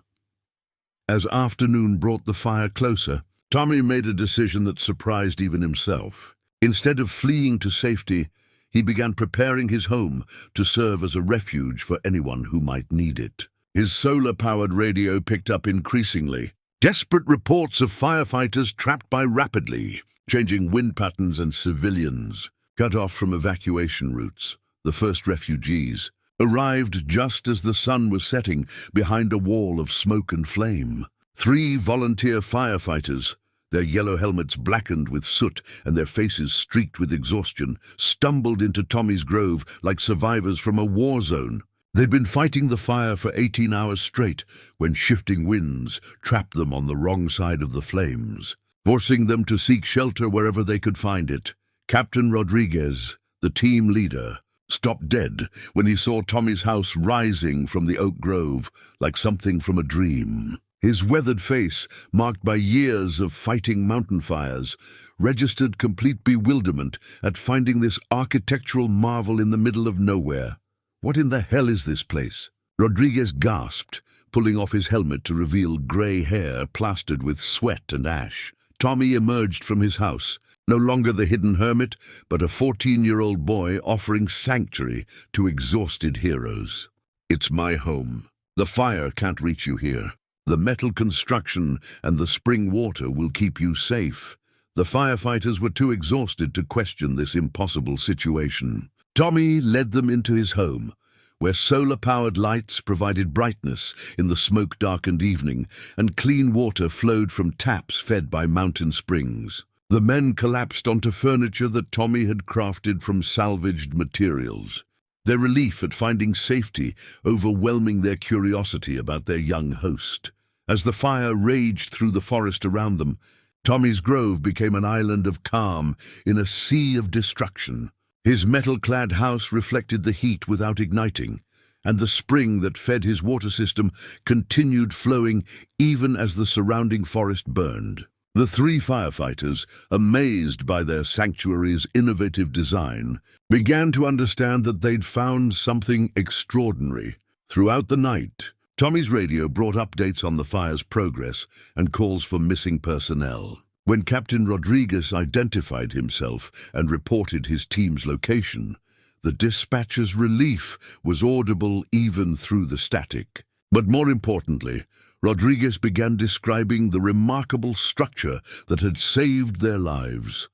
Speaker 1: As afternoon brought the fire closer, Tommy made a decision that surprised even himself. Instead of fleeing to safety, he began preparing his home to serve as a refuge for anyone who might need it. His solar-powered radio picked up increasingly desperate reports of firefighters trapped by rapidly changing wind patterns and civilians cut off from evacuation routes. The first refugees arrived just as the sun was setting behind a wall of smoke and flame. 3 volunteer firefighters, their yellow helmets blackened with soot and their faces streaked with exhaustion, stumbled into Tommy's grove like survivors from a war zone. They'd been fighting the fire for 18 hours straight when shifting winds trapped them on the wrong side of the flames, forcing them to seek shelter wherever they could find it. Captain Rodriguez, the team leader, stopped dead when he saw Tommy's house rising from the oak grove like something from a dream. His weathered face, marked by years of fighting mountain fires, registered complete bewilderment at finding this architectural marvel in the middle of nowhere. "What in the hell is this place?" Rodriguez gasped, pulling off his helmet to reveal grey hair plastered with sweat and ash. Tommy emerged from his house, no longer the hidden hermit, but a 14-year-old boy offering sanctuary to exhausted heroes. "It's my home. The fire can't reach you here. The metal construction and the spring water will keep you safe." The firefighters were too exhausted to question this impossible situation. Tommy led them into his home, where solar-powered lights provided brightness in the smoke-darkened evening, and clean water flowed from taps fed by mountain springs. The men collapsed onto furniture that Tommy had crafted from salvaged materials, their relief at finding safety overwhelming their curiosity about their young host. As the fire raged through the forest around them, Tommy's grove became an island of calm in a sea of destruction. His metal-clad house reflected the heat without igniting, and the spring that fed his water system continued flowing even as the surrounding forest burned. The 3 firefighters, amazed by their sanctuary's innovative design, began to understand that they'd found something extraordinary. Throughout the night, Tommy's radio brought updates on the fire's progress and calls for missing personnel. When Captain Rodriguez identified himself and reported his team's location, the dispatcher's relief was audible even through the static. But more importantly, Rodriguez began describing the remarkable structure that had saved their lives.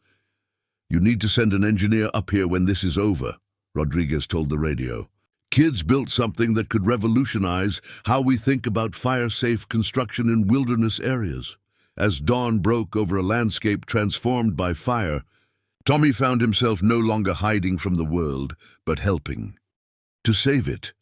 Speaker 1: "You need to send an engineer up here when this is over," Rodriguez told the radio. "Kids built something that could revolutionize how we think about fire-safe construction in wilderness areas. as dawn broke over a landscape transformed by fire, Tommy found himself no longer hiding from the world, but helping. To save it,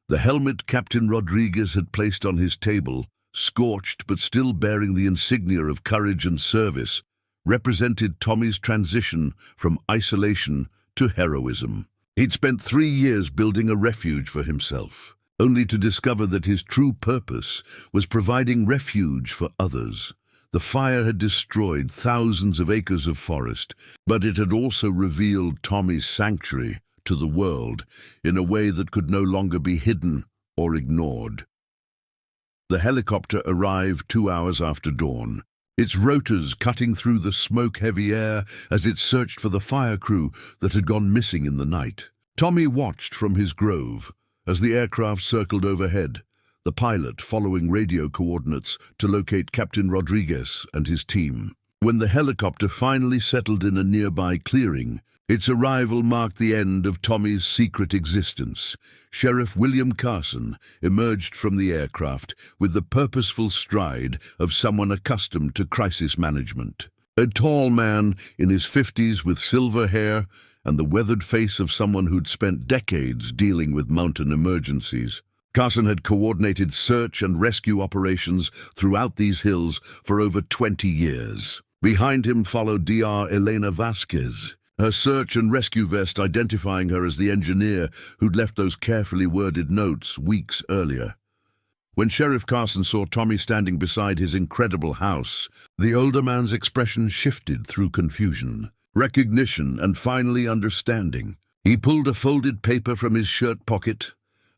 Speaker 1: the helmet Captain Rodriguez had placed on his table, scorched but still bearing the insignia of courage and service, represented Tommy's transition from isolation to heroism. He'd spent 3 years building a refuge for himself, only to discover that his true purpose was providing refuge for others. The fire had destroyed thousands of acres of forest, but it had also revealed Tommy's sanctuary to the world in a way that could no longer be hidden or ignored. The helicopter arrived 2 hours after dawn, its rotors cutting through the smoke-heavy air as it searched for the fire crew that had gone missing in the night. Tommy watched from his grove as the aircraft circled overhead, the pilot following radio coordinates to locate Captain Rodriguez and his team. When the helicopter finally settled in a nearby clearing, its arrival marked the end of Tommy's secret existence. Sheriff William Carson emerged from the aircraft with the purposeful stride of someone accustomed to crisis management. A tall man in his 50s with silver hair and the weathered face of someone who'd spent decades dealing with mountain emergencies. Carson had coordinated search and rescue operations throughout these hills for over 20 years. Behind him followed Dr. Elena Vasquez, her search and rescue vest identifying her as the engineer who'd left those carefully worded notes weeks earlier. When Sheriff Carson saw Tommy standing beside his incredible house, the older man's expression shifted through confusion, recognition, and finally understanding. He pulled a folded paper from his shirt pocket,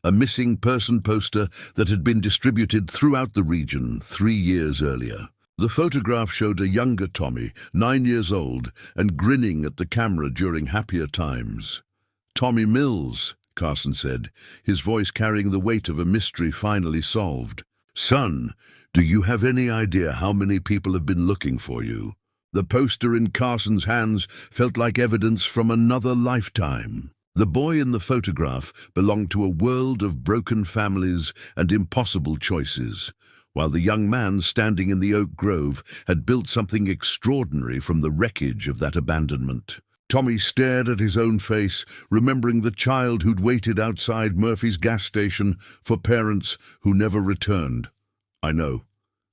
Speaker 1: a missing person poster that had been distributed throughout the region 3 years earlier. The photograph showed a younger Tommy, 9 years old, and grinning at the camera during happier times. "Tommy Mills," Carson said, his voice carrying the weight of a mystery finally solved. "Son, do you have any idea how many people have been looking for you?" The poster in Carson's hands felt like evidence from another lifetime. The boy in the photograph belonged to a world of broken families and impossible choices, while the young man standing in the oak grove had built something extraordinary from the wreckage of that abandonment. Tommy stared at his own face, remembering the child who'd waited outside Murphy's gas station for parents who never returned. "I know,"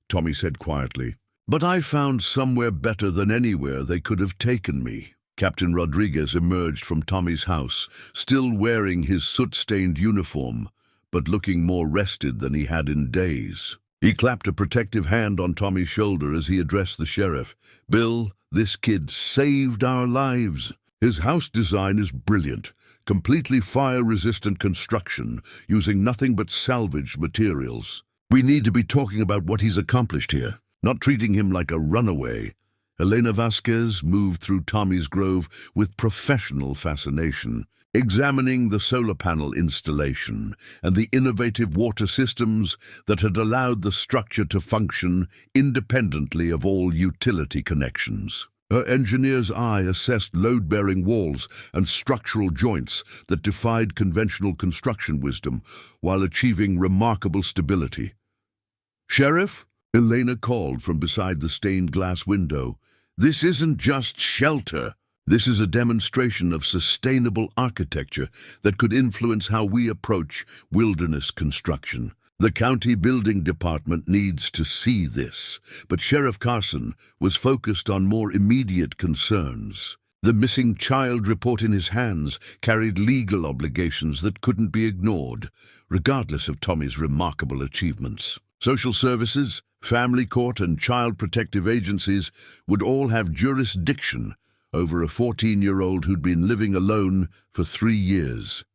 Speaker 1: Tommy said quietly, "but I found somewhere better than anywhere they could have taken me." Captain Rodriguez emerged from Tommy's house, still wearing his soot-stained uniform, but looking more rested than he had in days. He clapped a protective hand on Tommy's shoulder as he addressed the sheriff. "Bill, this kid saved our lives. His house design is brilliant, completely fire-resistant construction, using nothing but salvaged materials. We need to be talking about what he's accomplished here, not treating him like a runaway." Elena Vasquez moved through Tommy's grove with professional fascination, examining the solar panel installation and the innovative water systems that had allowed the structure to function independently of all utility connections. Her engineer's eye assessed load-bearing walls and structural joints that defied conventional construction wisdom while achieving remarkable stability. "Sheriff?" Elena called from beside the stained glass window. "This isn't just shelter. This is a demonstration of sustainable architecture that could influence how we approach wilderness construction. The county building department needs to see this." But Sheriff Carson was focused on more immediate concerns. The missing child report in his hands carried legal obligations that couldn't be ignored, regardless of Tommy's remarkable achievements. Social services, family court, and child protective agencies would all have jurisdiction over a 14-year-old who'd been living alone for 3 years.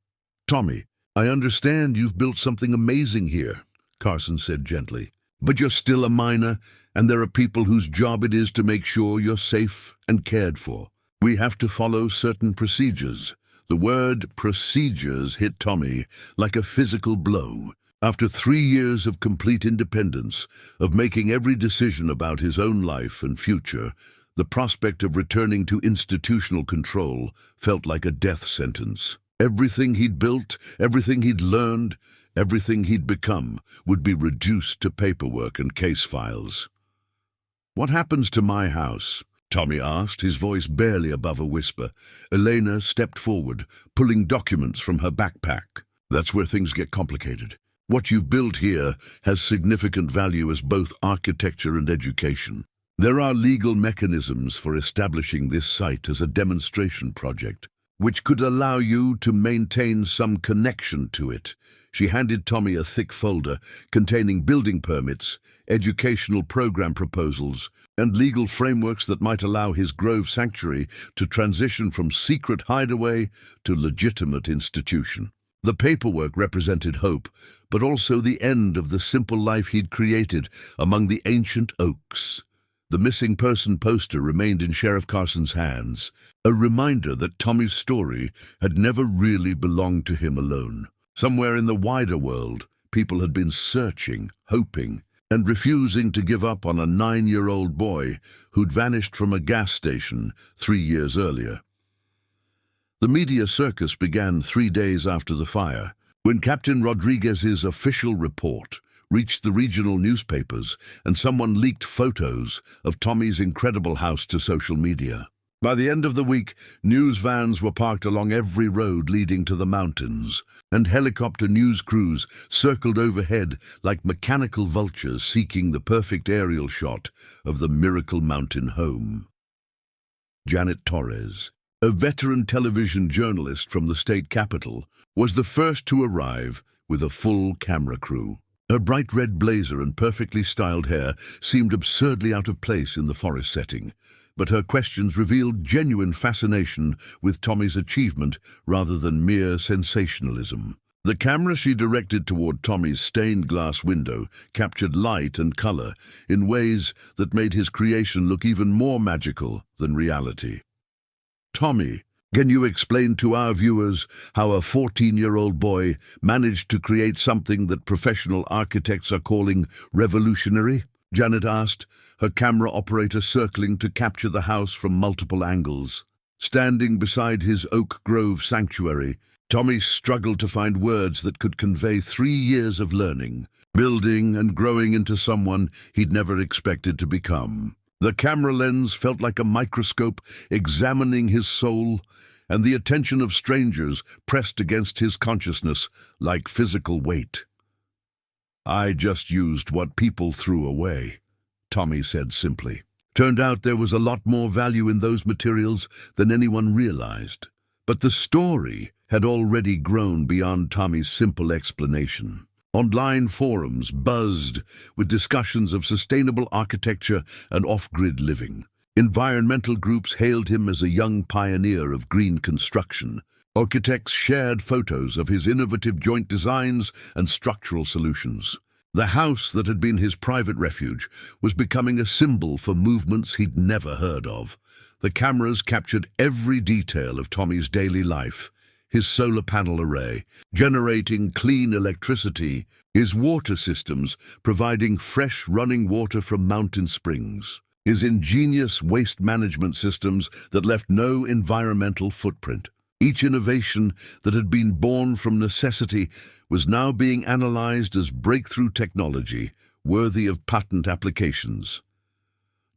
Speaker 1: "Tommy, I understand you've built something amazing here," Carson said gently. "But you're still a minor, and there are people whose job it is to make sure you're safe and cared for. We have to follow certain procedures." The word procedures hit Tommy like a physical blow. After 3 years of complete independence, of making every decision about his own life and future, the prospect of returning to institutional control felt like a death sentence. Everything he'd built, everything he'd learned, everything he'd become would be reduced to paperwork and case files. "What happens to my house?" Tommy asked, his voice barely above a whisper. Elena stepped forward, pulling documents from her backpack. "That's where things get complicated. What you've built here has significant value as both architecture and education. There are legal mechanisms for establishing this site as a demonstration project, which could allow you to maintain some connection to it." She handed Tommy a thick folder containing building permits, educational program proposals, and legal frameworks that might allow his Grove Sanctuary to transition from secret hideaway to legitimate institution. The paperwork represented hope, but also the end of the simple life he'd created among the ancient oaks. The missing person poster remained in Sheriff Carson's hands, a reminder that Tommy's story had never really belonged to him alone. Somewhere in the wider world, people had been searching, hoping, and refusing to give up on a 9-year-old boy who'd vanished from a gas station 3 years earlier. The media circus began 3 days after the fire, when Captain Rodriguez's official report reached the regional newspapers and someone leaked photos of Tommy's incredible house to social media. By the end of the week, news vans were parked along every road leading to the mountains, and helicopter news crews circled overhead like mechanical vultures seeking the perfect aerial shot of the Miracle Mountain home. Janet Torres, a veteran television journalist from the state capital, was the first to arrive with a full camera crew. Her bright red blazer and perfectly styled hair seemed absurdly out of place in the forest setting, but her questions revealed genuine fascination with Tommy's achievement rather than mere sensationalism. The camera she directed toward Tommy's stained glass window captured light and color in ways that made his creation look even more magical than reality. "Tommy, can you explain to our viewers how a 14-year-old boy managed to create something that professional architects are calling revolutionary?" Janet asked, her camera operator circling to capture the house from multiple angles. Standing beside his Oak Grove sanctuary, Tommy struggled to find words that could convey 3 years of learning, building and growing into someone he'd never expected to become. The camera lens felt like a microscope examining his soul, and the attention of strangers pressed against his consciousness like physical weight. "I just used what people threw away," Tommy said simply. Turned out there was a lot more value in those materials than anyone realized. But the story had already grown beyond Tommy's simple explanation. Online forums buzzed with discussions of sustainable architecture and off-grid living. Environmental groups hailed him as a young pioneer of green construction. Architects shared photos of his innovative joint designs and structural solutions. The house that had been his private refuge was becoming a symbol for movements he'd never heard of. The cameras captured every detail of Tommy's daily life: his solar panel array, generating clean electricity, his water systems providing fresh running water from mountain springs, his ingenious waste management systems that left no environmental footprint. Each innovation that had been born from necessity was now being analyzed as breakthrough technology worthy of patent applications.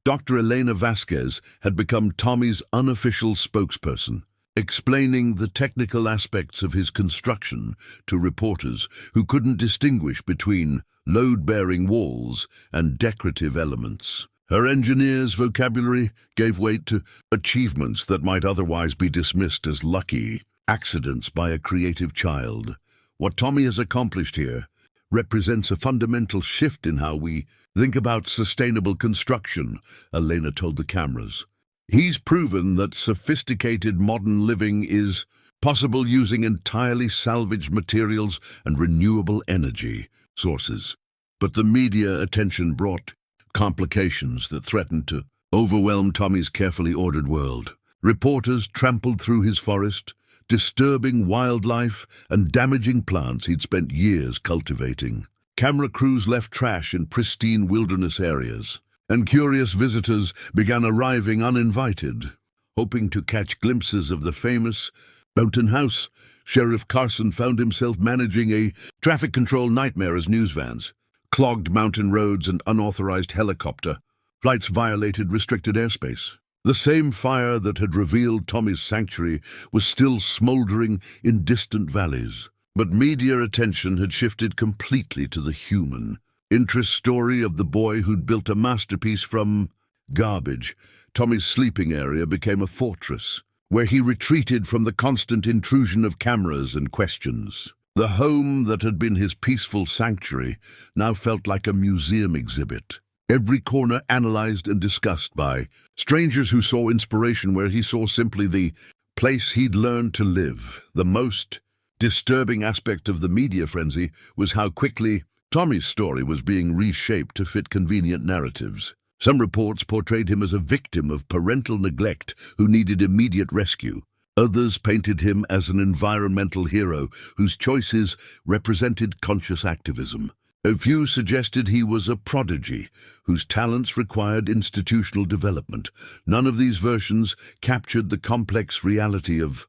Speaker 1: Dr. Elena Vasquez had become Tommy's unofficial spokesperson, explaining the technical aspects of his construction to reporters who couldn't distinguish between load-bearing walls and decorative elements. Her engineer's vocabulary gave weight to achievements that might otherwise be dismissed as lucky accidents by a creative child. What Tommy has accomplished here represents a fundamental shift in how we think about sustainable construction, Elena told the cameras. He's proven that sophisticated modern living is possible using entirely salvaged materials and renewable energy sources. But the media attention brought complications that threatened to overwhelm Tommy's carefully ordered world. Reporters trampled through his forest, disturbing wildlife and damaging plants he'd spent years cultivating. Camera crews left trash in pristine wilderness areas, and curious visitors began arriving uninvited, hoping to catch glimpses of the famous mountain house. Sheriff Carson found himself managing a traffic control nightmare as news vans, clogged mountain roads and unauthorized helicopter Flights violated restricted airspace. The same fire that had revealed Tommy's sanctuary was still smoldering in distant valleys. But media attention had shifted completely to the human interest story of the boy who'd built a masterpiece from garbage. Tommy's sleeping area became a fortress, where he retreated from the constant intrusion of cameras and questions. The home that had been his peaceful sanctuary now felt like a museum exhibit, every corner analyzed and discussed by strangers who saw inspiration where he saw simply the place he'd learned to live. The most disturbing aspect of the media frenzy was how quickly Tommy's story was being reshaped to fit convenient narratives. Some reports portrayed him as a victim of parental neglect who needed immediate rescue. Others painted him as an environmental hero whose choices represented conscious activism. A few suggested he was a prodigy whose talents required institutional development. None of these versions captured the complex reality of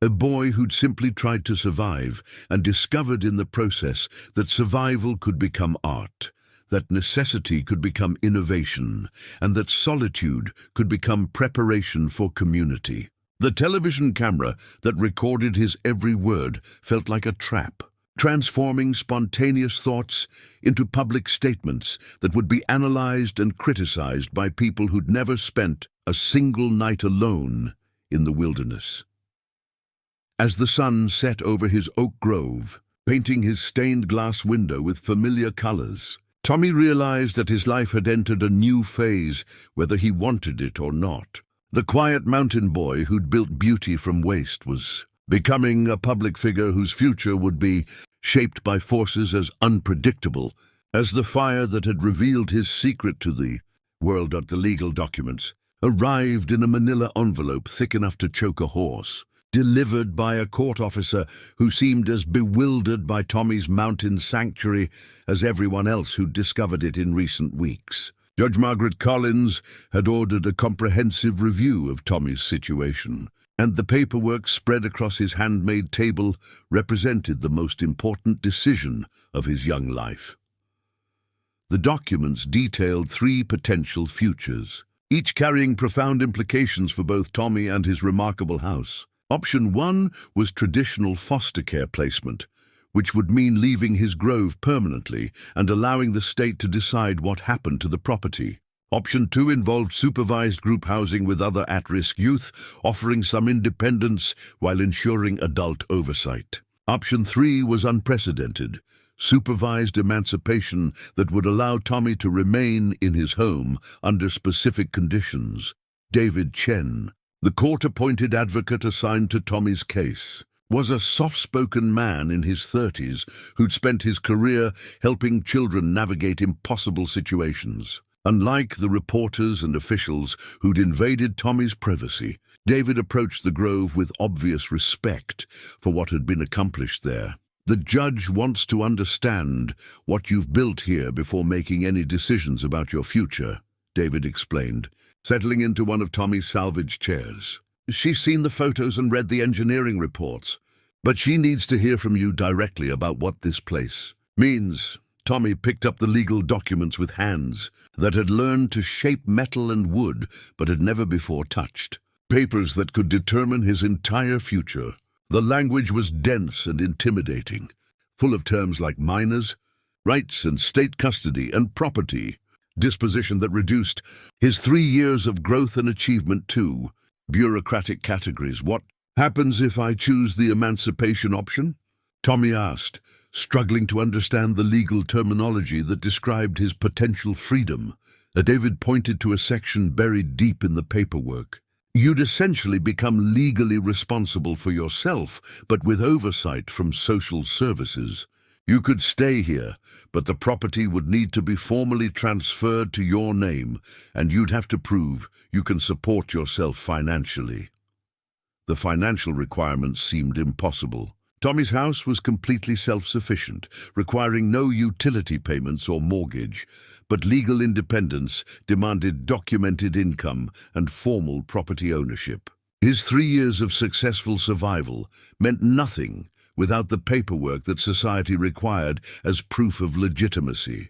Speaker 1: a boy who'd simply tried to survive and discovered in the process that survival could become art, that necessity could become innovation, and that solitude could become preparation for community. The television camera that recorded his every word felt like a trap, transforming spontaneous thoughts into public statements that would be analyzed and criticized by people who'd never spent a single night alone in the wilderness. As the sun set over his oak grove, painting his stained glass window with familiar colors, Tommy realized that his life had entered a new phase, whether he wanted it or not. The quiet mountain boy who'd built beauty from waste was becoming a public figure whose future would be shaped by forces as unpredictable as the fire that had revealed his secret to the world. The legal documents arrived in a manila envelope thick enough to choke a horse, delivered by a court officer who seemed as bewildered by Tommy's mountain sanctuary as everyone else who'd discovered it in recent weeks. Judge Margaret Collins had ordered a comprehensive review of Tommy's situation, and the paperwork spread across his handmade table represented the most important decision of his young life. The documents detailed 3 potential futures, each carrying profound implications for both Tommy and his remarkable house. Option 1 was traditional foster care placement, which would mean leaving his grove permanently and allowing the state to decide what happened to the property. Option 2 involved supervised group housing with other at-risk youth, offering some independence while ensuring adult oversight. Option 3 was unprecedented, supervised emancipation that would allow Tommy to remain in his home under specific conditions. David Chen, the court-appointed advocate assigned to Tommy's case, was a soft-spoken man in his 30s who'd spent his career helping children navigate impossible situations. Unlike the reporters and officials who'd invaded Tommy's privacy, David approached the grove with obvious respect for what had been accomplished there. The judge wants to understand what you've built here before making any decisions about your future, David explained, settling into one of Tommy's salvaged chairs. She's seen the photos and read the engineering reports, but she needs to hear from you directly about what this place means. Tommy picked up the legal documents with hands that had learned to shape metal and wood but had never before touched. Papers that could determine his entire future. The language was dense and intimidating, full of terms like minors, rights and state custody and property, disposition that reduced his 3 years of growth and achievement to bureaucratic categories. What happens if I choose the emancipation option? Tommy asked, struggling to understand the legal terminology that described his potential freedom. David pointed to a section buried deep in the paperwork. You'd essentially become legally responsible for yourself, but with oversight from social services. You could stay here, but the property would need to be formally transferred to your name, and you'd have to prove you can support yourself financially. The financial requirements seemed impossible. Tommy's house was completely self-sufficient, requiring no utility payments or mortgage, but legal independence demanded documented income and formal property ownership. His 3 years of successful survival meant nothing without the paperwork that society required as proof of legitimacy.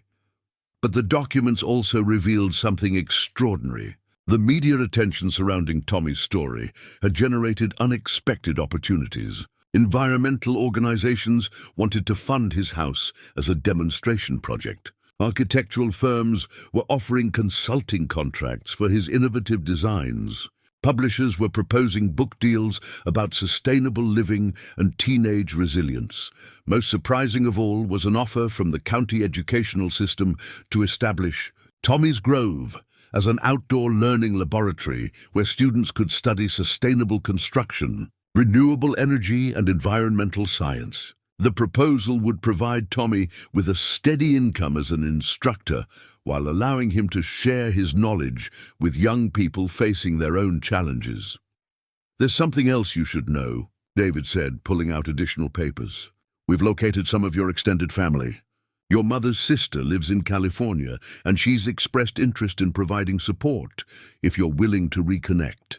Speaker 1: But the documents also revealed something extraordinary. The media attention surrounding Tommy's story had generated unexpected opportunities. Environmental organizations wanted to fund his house as a demonstration project. Architectural firms were offering consulting contracts for his innovative designs. Publishers were proposing book deals about sustainable living and teenage resilience. Most surprising of all was an offer from the county educational system to establish Tommy's Grove as an outdoor learning laboratory where students could study sustainable construction, renewable energy, and environmental science. The proposal would provide Tommy with a steady income as an instructor while allowing him to share his knowledge with young people facing their own challenges. "There's something else you should know," David said, pulling out additional papers. "We've located some of your extended family. Your mother's sister lives in California, and she's expressed interest in providing support if you're willing to reconnect."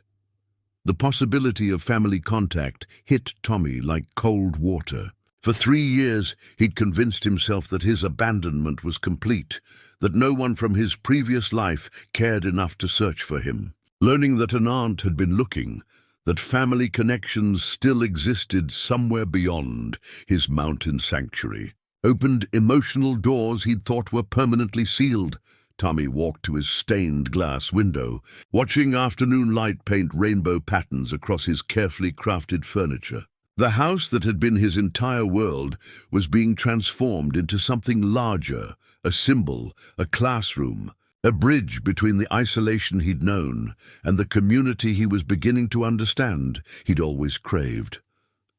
Speaker 1: The possibility of family contact hit Tommy like cold water. For 3 years, he'd convinced himself that his abandonment was complete, that no one from his previous life cared enough to search for him. Learning that an aunt had been looking, that family connections still existed somewhere beyond his mountain sanctuary, opened emotional doors he'd thought were permanently sealed. Tommy walked to his stained glass window, watching afternoon light paint rainbow patterns across his carefully crafted furniture. The house that had been his entire world was being transformed into something larger, a symbol, a classroom, a bridge between the isolation he'd known and the community he was beginning to understand he'd always craved.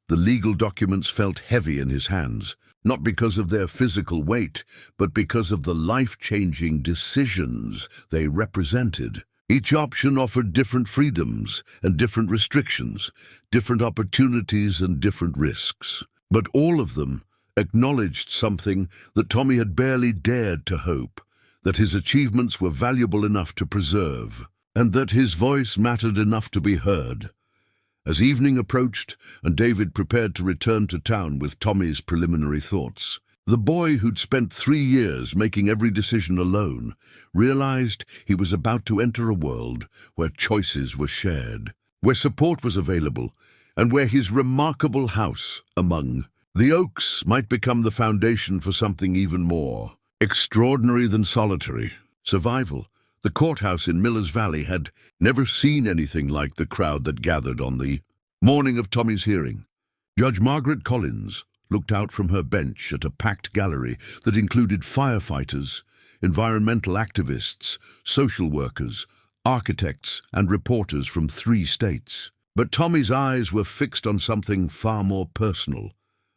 Speaker 1: The legal documents felt heavy in his hands, not because of their physical weight, but because of the life-changing decisions they represented. Each option offered different freedoms and different restrictions, different opportunities and different risks. But all of them acknowledged something that Tommy had barely dared to hope, that his achievements were valuable enough to preserve, and that his voice mattered enough to be heard. As evening approached and David prepared to return to town with Tommy's preliminary thoughts, the boy who'd spent 3 years making every decision alone realized he was about to enter a world where choices were shared, where support was available, and where his remarkable house among the oaks might become the foundation for something even more extraordinary than solitary survival. The courthouse in Miller's Valley had never seen anything like the crowd that gathered on the morning of Tommy's hearing. Judge Margaret Collins looked out from her bench at a packed gallery that included firefighters, environmental activists, social workers, architects, and reporters from 3 states. But Tommy's eyes were fixed on something far more personal,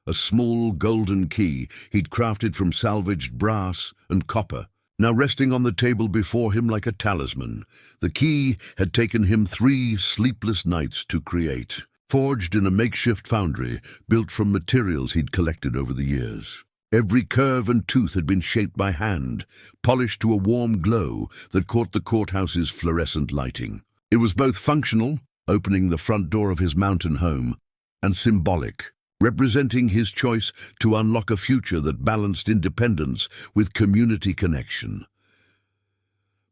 Speaker 1: a small golden key he'd crafted from salvaged brass and copper. Now resting on the table before him like a talisman, the key had taken him 3 sleepless nights to create, forged in a makeshift foundry built from materials he'd collected over the years. Every curve and tooth had been shaped by hand, polished to a warm glow that caught the courthouse's fluorescent lighting. It was both functional, opening the front door of his mountain home, and symbolic, representing his choice to unlock a future that balanced independence with community connection.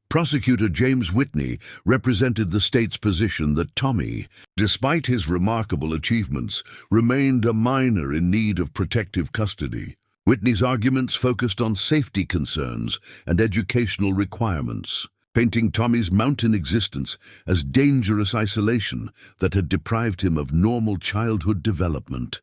Speaker 1: Prosecutor James Whitney represented the state's position that Tommy, despite his remarkable achievements, remained a minor in need of protective custody. Whitney's arguments focused on safety concerns and educational requirements, painting Tommy's mountain existence as dangerous isolation that had deprived him of normal childhood development.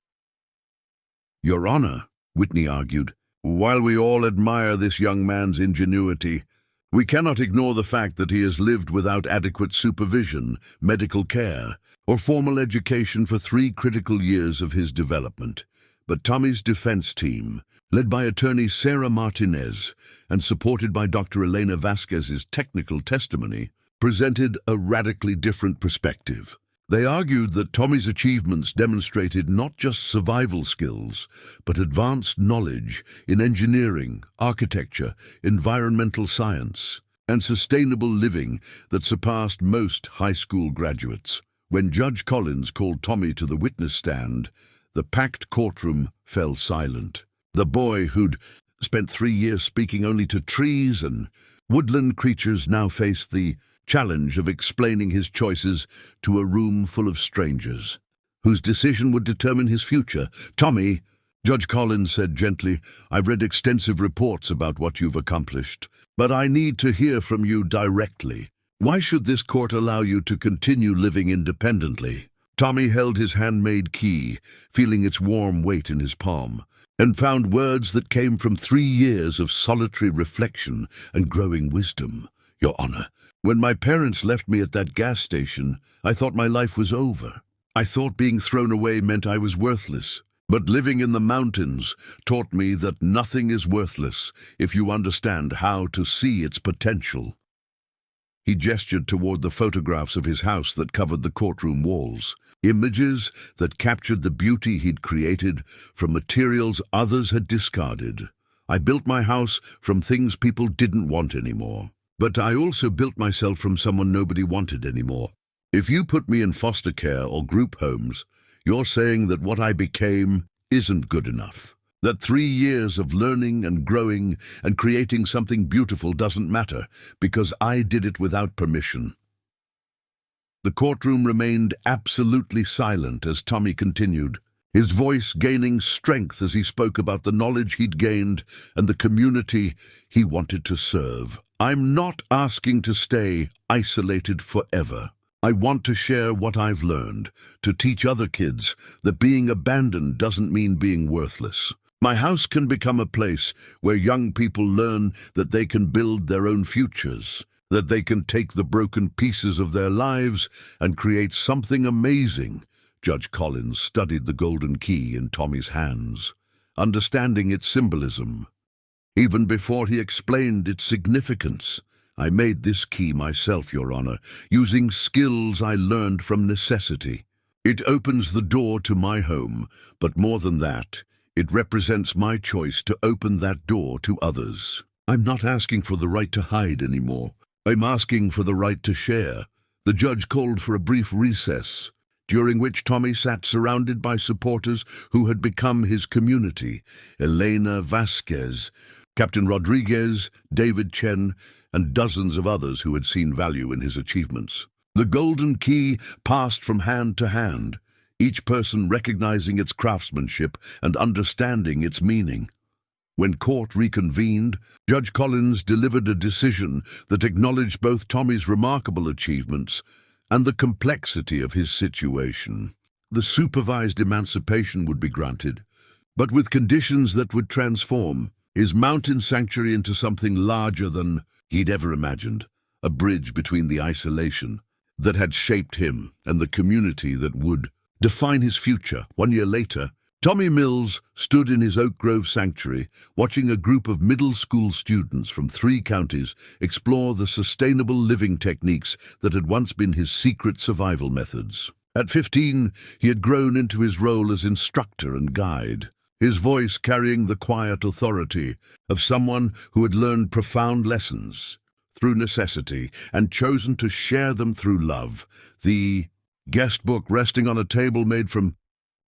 Speaker 1: "Your Honor," Whitney argued, "while we all admire this young man's ingenuity, we cannot ignore the fact that he has lived without adequate supervision, medical care, or formal education for 3 critical years of his development." But Tommy's defense team, led by attorney Sarah Martinez and supported by Dr. Elena Vasquez's technical testimony, presented a radically different perspective. They argued that Tommy's achievements demonstrated not just survival skills, but advanced knowledge in engineering, architecture, environmental science, and sustainable living that surpassed most high school graduates. When Judge Collins called Tommy to the witness stand, the packed courtroom fell silent. The boy who'd spent 3 years speaking only to trees and woodland creatures, now faced the challenge of explaining his choices to a room full of strangers, whose decision would determine his future. "Tommy," Judge Collins said gently, "I've read extensive reports about what you've accomplished, but I need to hear from you directly. Why should this court allow you to continue living independently?" Tommy held his handmade key, feeling its warm weight in his palm, and found words that came from 3 years of solitary reflection and growing wisdom. "Your Honor, when my parents left me at that gas station, I thought my life was over. I thought being thrown away meant I was worthless. But living in the mountains taught me that nothing is worthless if you understand how to see its potential." He gestured toward the photographs of his house that covered the courtroom walls, images that captured the beauty he'd created from materials others had discarded. "I built my house from things people didn't want anymore, but I also built myself from someone nobody wanted anymore. If you put me in foster care or group homes, you're saying that what I became isn't good enough. That 3 years of learning and growing and creating something beautiful doesn't matter because I did it without permission." The courtroom remained absolutely silent as Tommy continued, his voice gaining strength as he spoke about the knowledge he'd gained and the community he wanted to serve. "I'm not asking to stay isolated forever. I want to share what I've learned, to teach other kids that being abandoned doesn't mean being worthless. My house can become a place where young people learn that they can build their own futures, that they can take the broken pieces of their lives and create something amazing." Judge Collins studied the golden key in Tommy's hands, understanding its symbolism, even before he explained its significance. "I made this key myself, Your Honor, using skills I learned from necessity. It opens the door to my home, but more than that, it represents my choice to open that door to others. I'm not asking for the right to hide anymore. I'm asking for the right to share." The judge called for a brief recess, during which Tommy sat surrounded by supporters who had become his community: Elena Vasquez, Captain Rodriguez, David Chen, and dozens of others who had seen value in his achievements. The golden key passed from hand to hand, each person recognizing its craftsmanship and understanding its meaning. When court reconvened, Judge Collins delivered a decision that acknowledged both Tommy's remarkable achievements and the complexity of his situation. The supervised emancipation would be granted, but with conditions that would transform his mountain sanctuary into something larger than he'd ever imagined, a bridge between the isolation that had shaped him and the community that would define his future. 1 year later, Tommy Mills stood in his Oak Grove sanctuary, watching a group of middle school students from 3 counties explore the sustainable living techniques that had once been his secret survival methods. At 15, he had grown into his role as instructor and guide, his voice carrying the quiet authority of someone who had learned profound lessons through necessity and chosen to share them through love. The guest book resting on a table made from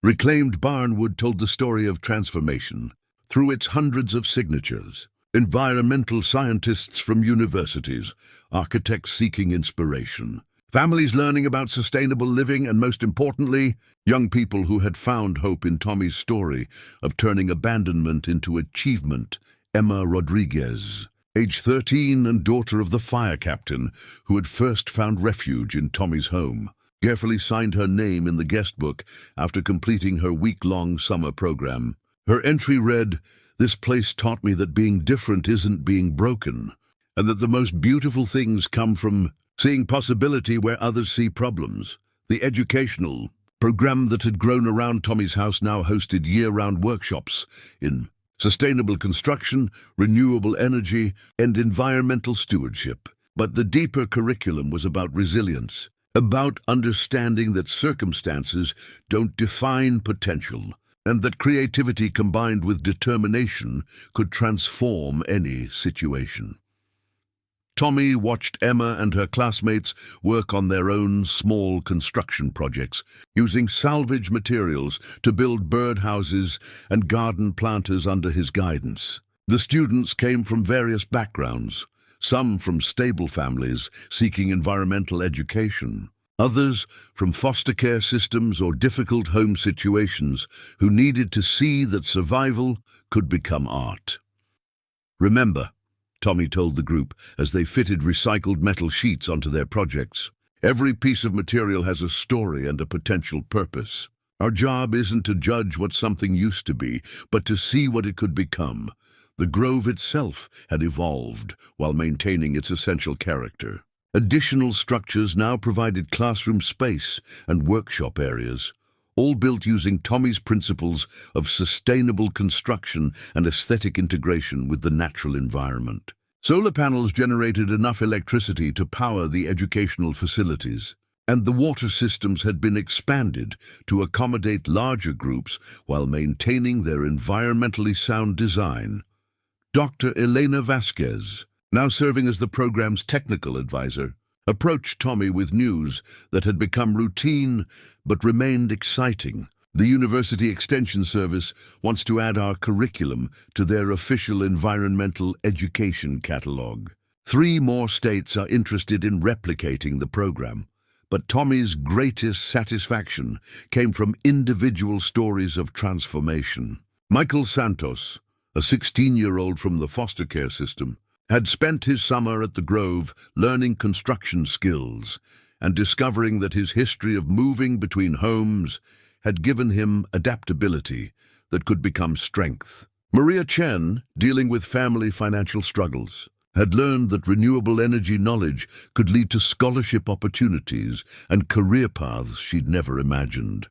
Speaker 1: reclaimed barnwood told the story of transformation through its hundreds of signatures. Environmental scientists from universities, architects seeking inspiration, families learning about sustainable living, and most importantly, young people who had found hope in Tommy's story of turning abandonment into achievement. Emma Rodriguez, age 13 and daughter of the fire captain who had first found refuge in Tommy's home, carefully signed her name in the guest book after completing her week-long summer program. Her entry read, "This place taught me that being different isn't being broken, and that the most beautiful things come from seeing possibility where others see problems." The educational program that had grown around Tommy's house now hosted year-round workshops in sustainable construction, renewable energy, and environmental stewardship. But the deeper curriculum was about resilience, about understanding that circumstances don't define potential, and that creativity combined with determination could transform any situation. Tommy watched Emma and her classmates work on their own small construction projects, using salvage materials to build birdhouses and garden planters under his guidance. The students came from various backgrounds, some from stable families seeking environmental education, others from foster care systems or difficult home situations who needed to see that survival could become art. "Remember," Tommy told the group as they fitted recycled metal sheets onto their projects, "every piece of material has a story and a potential purpose. Our job isn't to judge what something used to be, but to see what it could become." The grove itself had evolved while maintaining its essential character. Additional structures now provided classroom space and workshop areas, all built using Tommy's principles of sustainable construction and aesthetic integration with the natural environment. Solar panels generated enough electricity to power the educational facilities, and the water systems had been expanded to accommodate larger groups while maintaining their environmentally sound design. Dr. Elena Vasquez, now serving as the program's technical advisor, approached Tommy with news that had become routine but remained exciting. "The University Extension Service wants to add our curriculum to their official environmental education catalog. 3 more states are interested in replicating the program, but Tommy's greatest satisfaction came from individual stories of transformation. Michael Santos, a 16-year-old from the foster care system, had spent his summer at the Grove learning construction skills and discovering that his history of moving between homes had given him adaptability that could become strength. Maria Chen, dealing with family financial struggles, had learned that renewable energy knowledge could lead to scholarship opportunities and career paths she'd never imagined.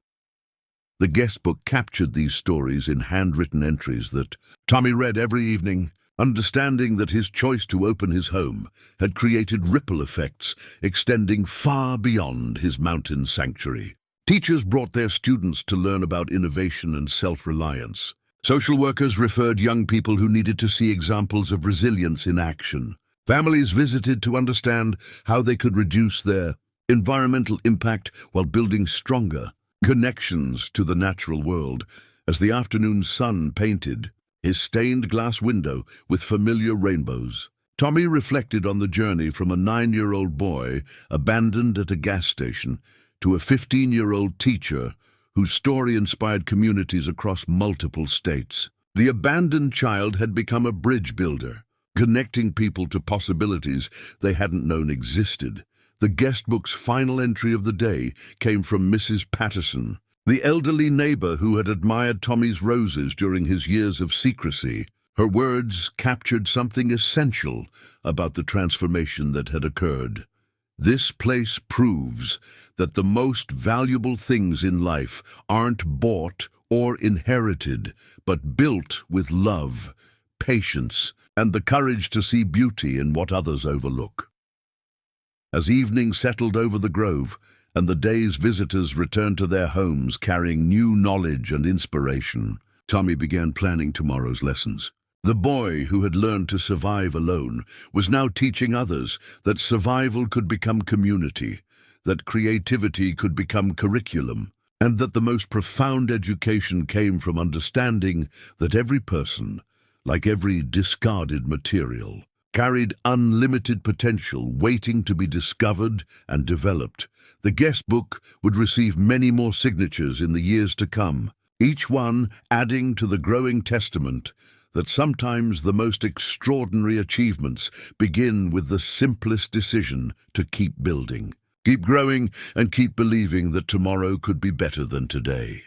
Speaker 1: The guest book captured these stories in handwritten entries that Tommy read every evening, understanding that his choice to open his home had created ripple effects extending far beyond his mountain sanctuary. Teachers brought their students to learn about innovation and self-reliance. Social workers referred young people who needed to see examples of resilience in action. Families visited to understand how they could reduce their environmental impact while building stronger connections to the natural world. As the afternoon sun painted his stained glass window with familiar rainbows, Tommy reflected on the journey from a 9-year-old boy abandoned at a gas station to a 15-year-old teacher whose story inspired communities across multiple states. The abandoned child had become a bridge builder, connecting people to possibilities they hadn't known existed. The guest book's final entry of the day came from Mrs. Patterson, the elderly neighbor who had admired Tommy's roses during his years of secrecy. Her words captured something essential about the transformation that had occurred. "This place proves that the most valuable things in life aren't bought or inherited, but built with love, patience, and the courage to see beauty in what others overlook." As evening settled over the grove, and the day's visitors returned to their homes carrying new knowledge and inspiration, Tommy began planning tomorrow's lessons. The boy who had learned to survive alone was now teaching others that survival could become community, that creativity could become curriculum, and that the most profound education came from understanding that every person, like every discarded material, carried unlimited potential waiting to be discovered and developed. The guest book would receive many more signatures in the years to come, each one adding to the growing testament that sometimes the most extraordinary achievements begin with the simplest decision to keep building, keep growing, and keep believing that tomorrow could be better than today.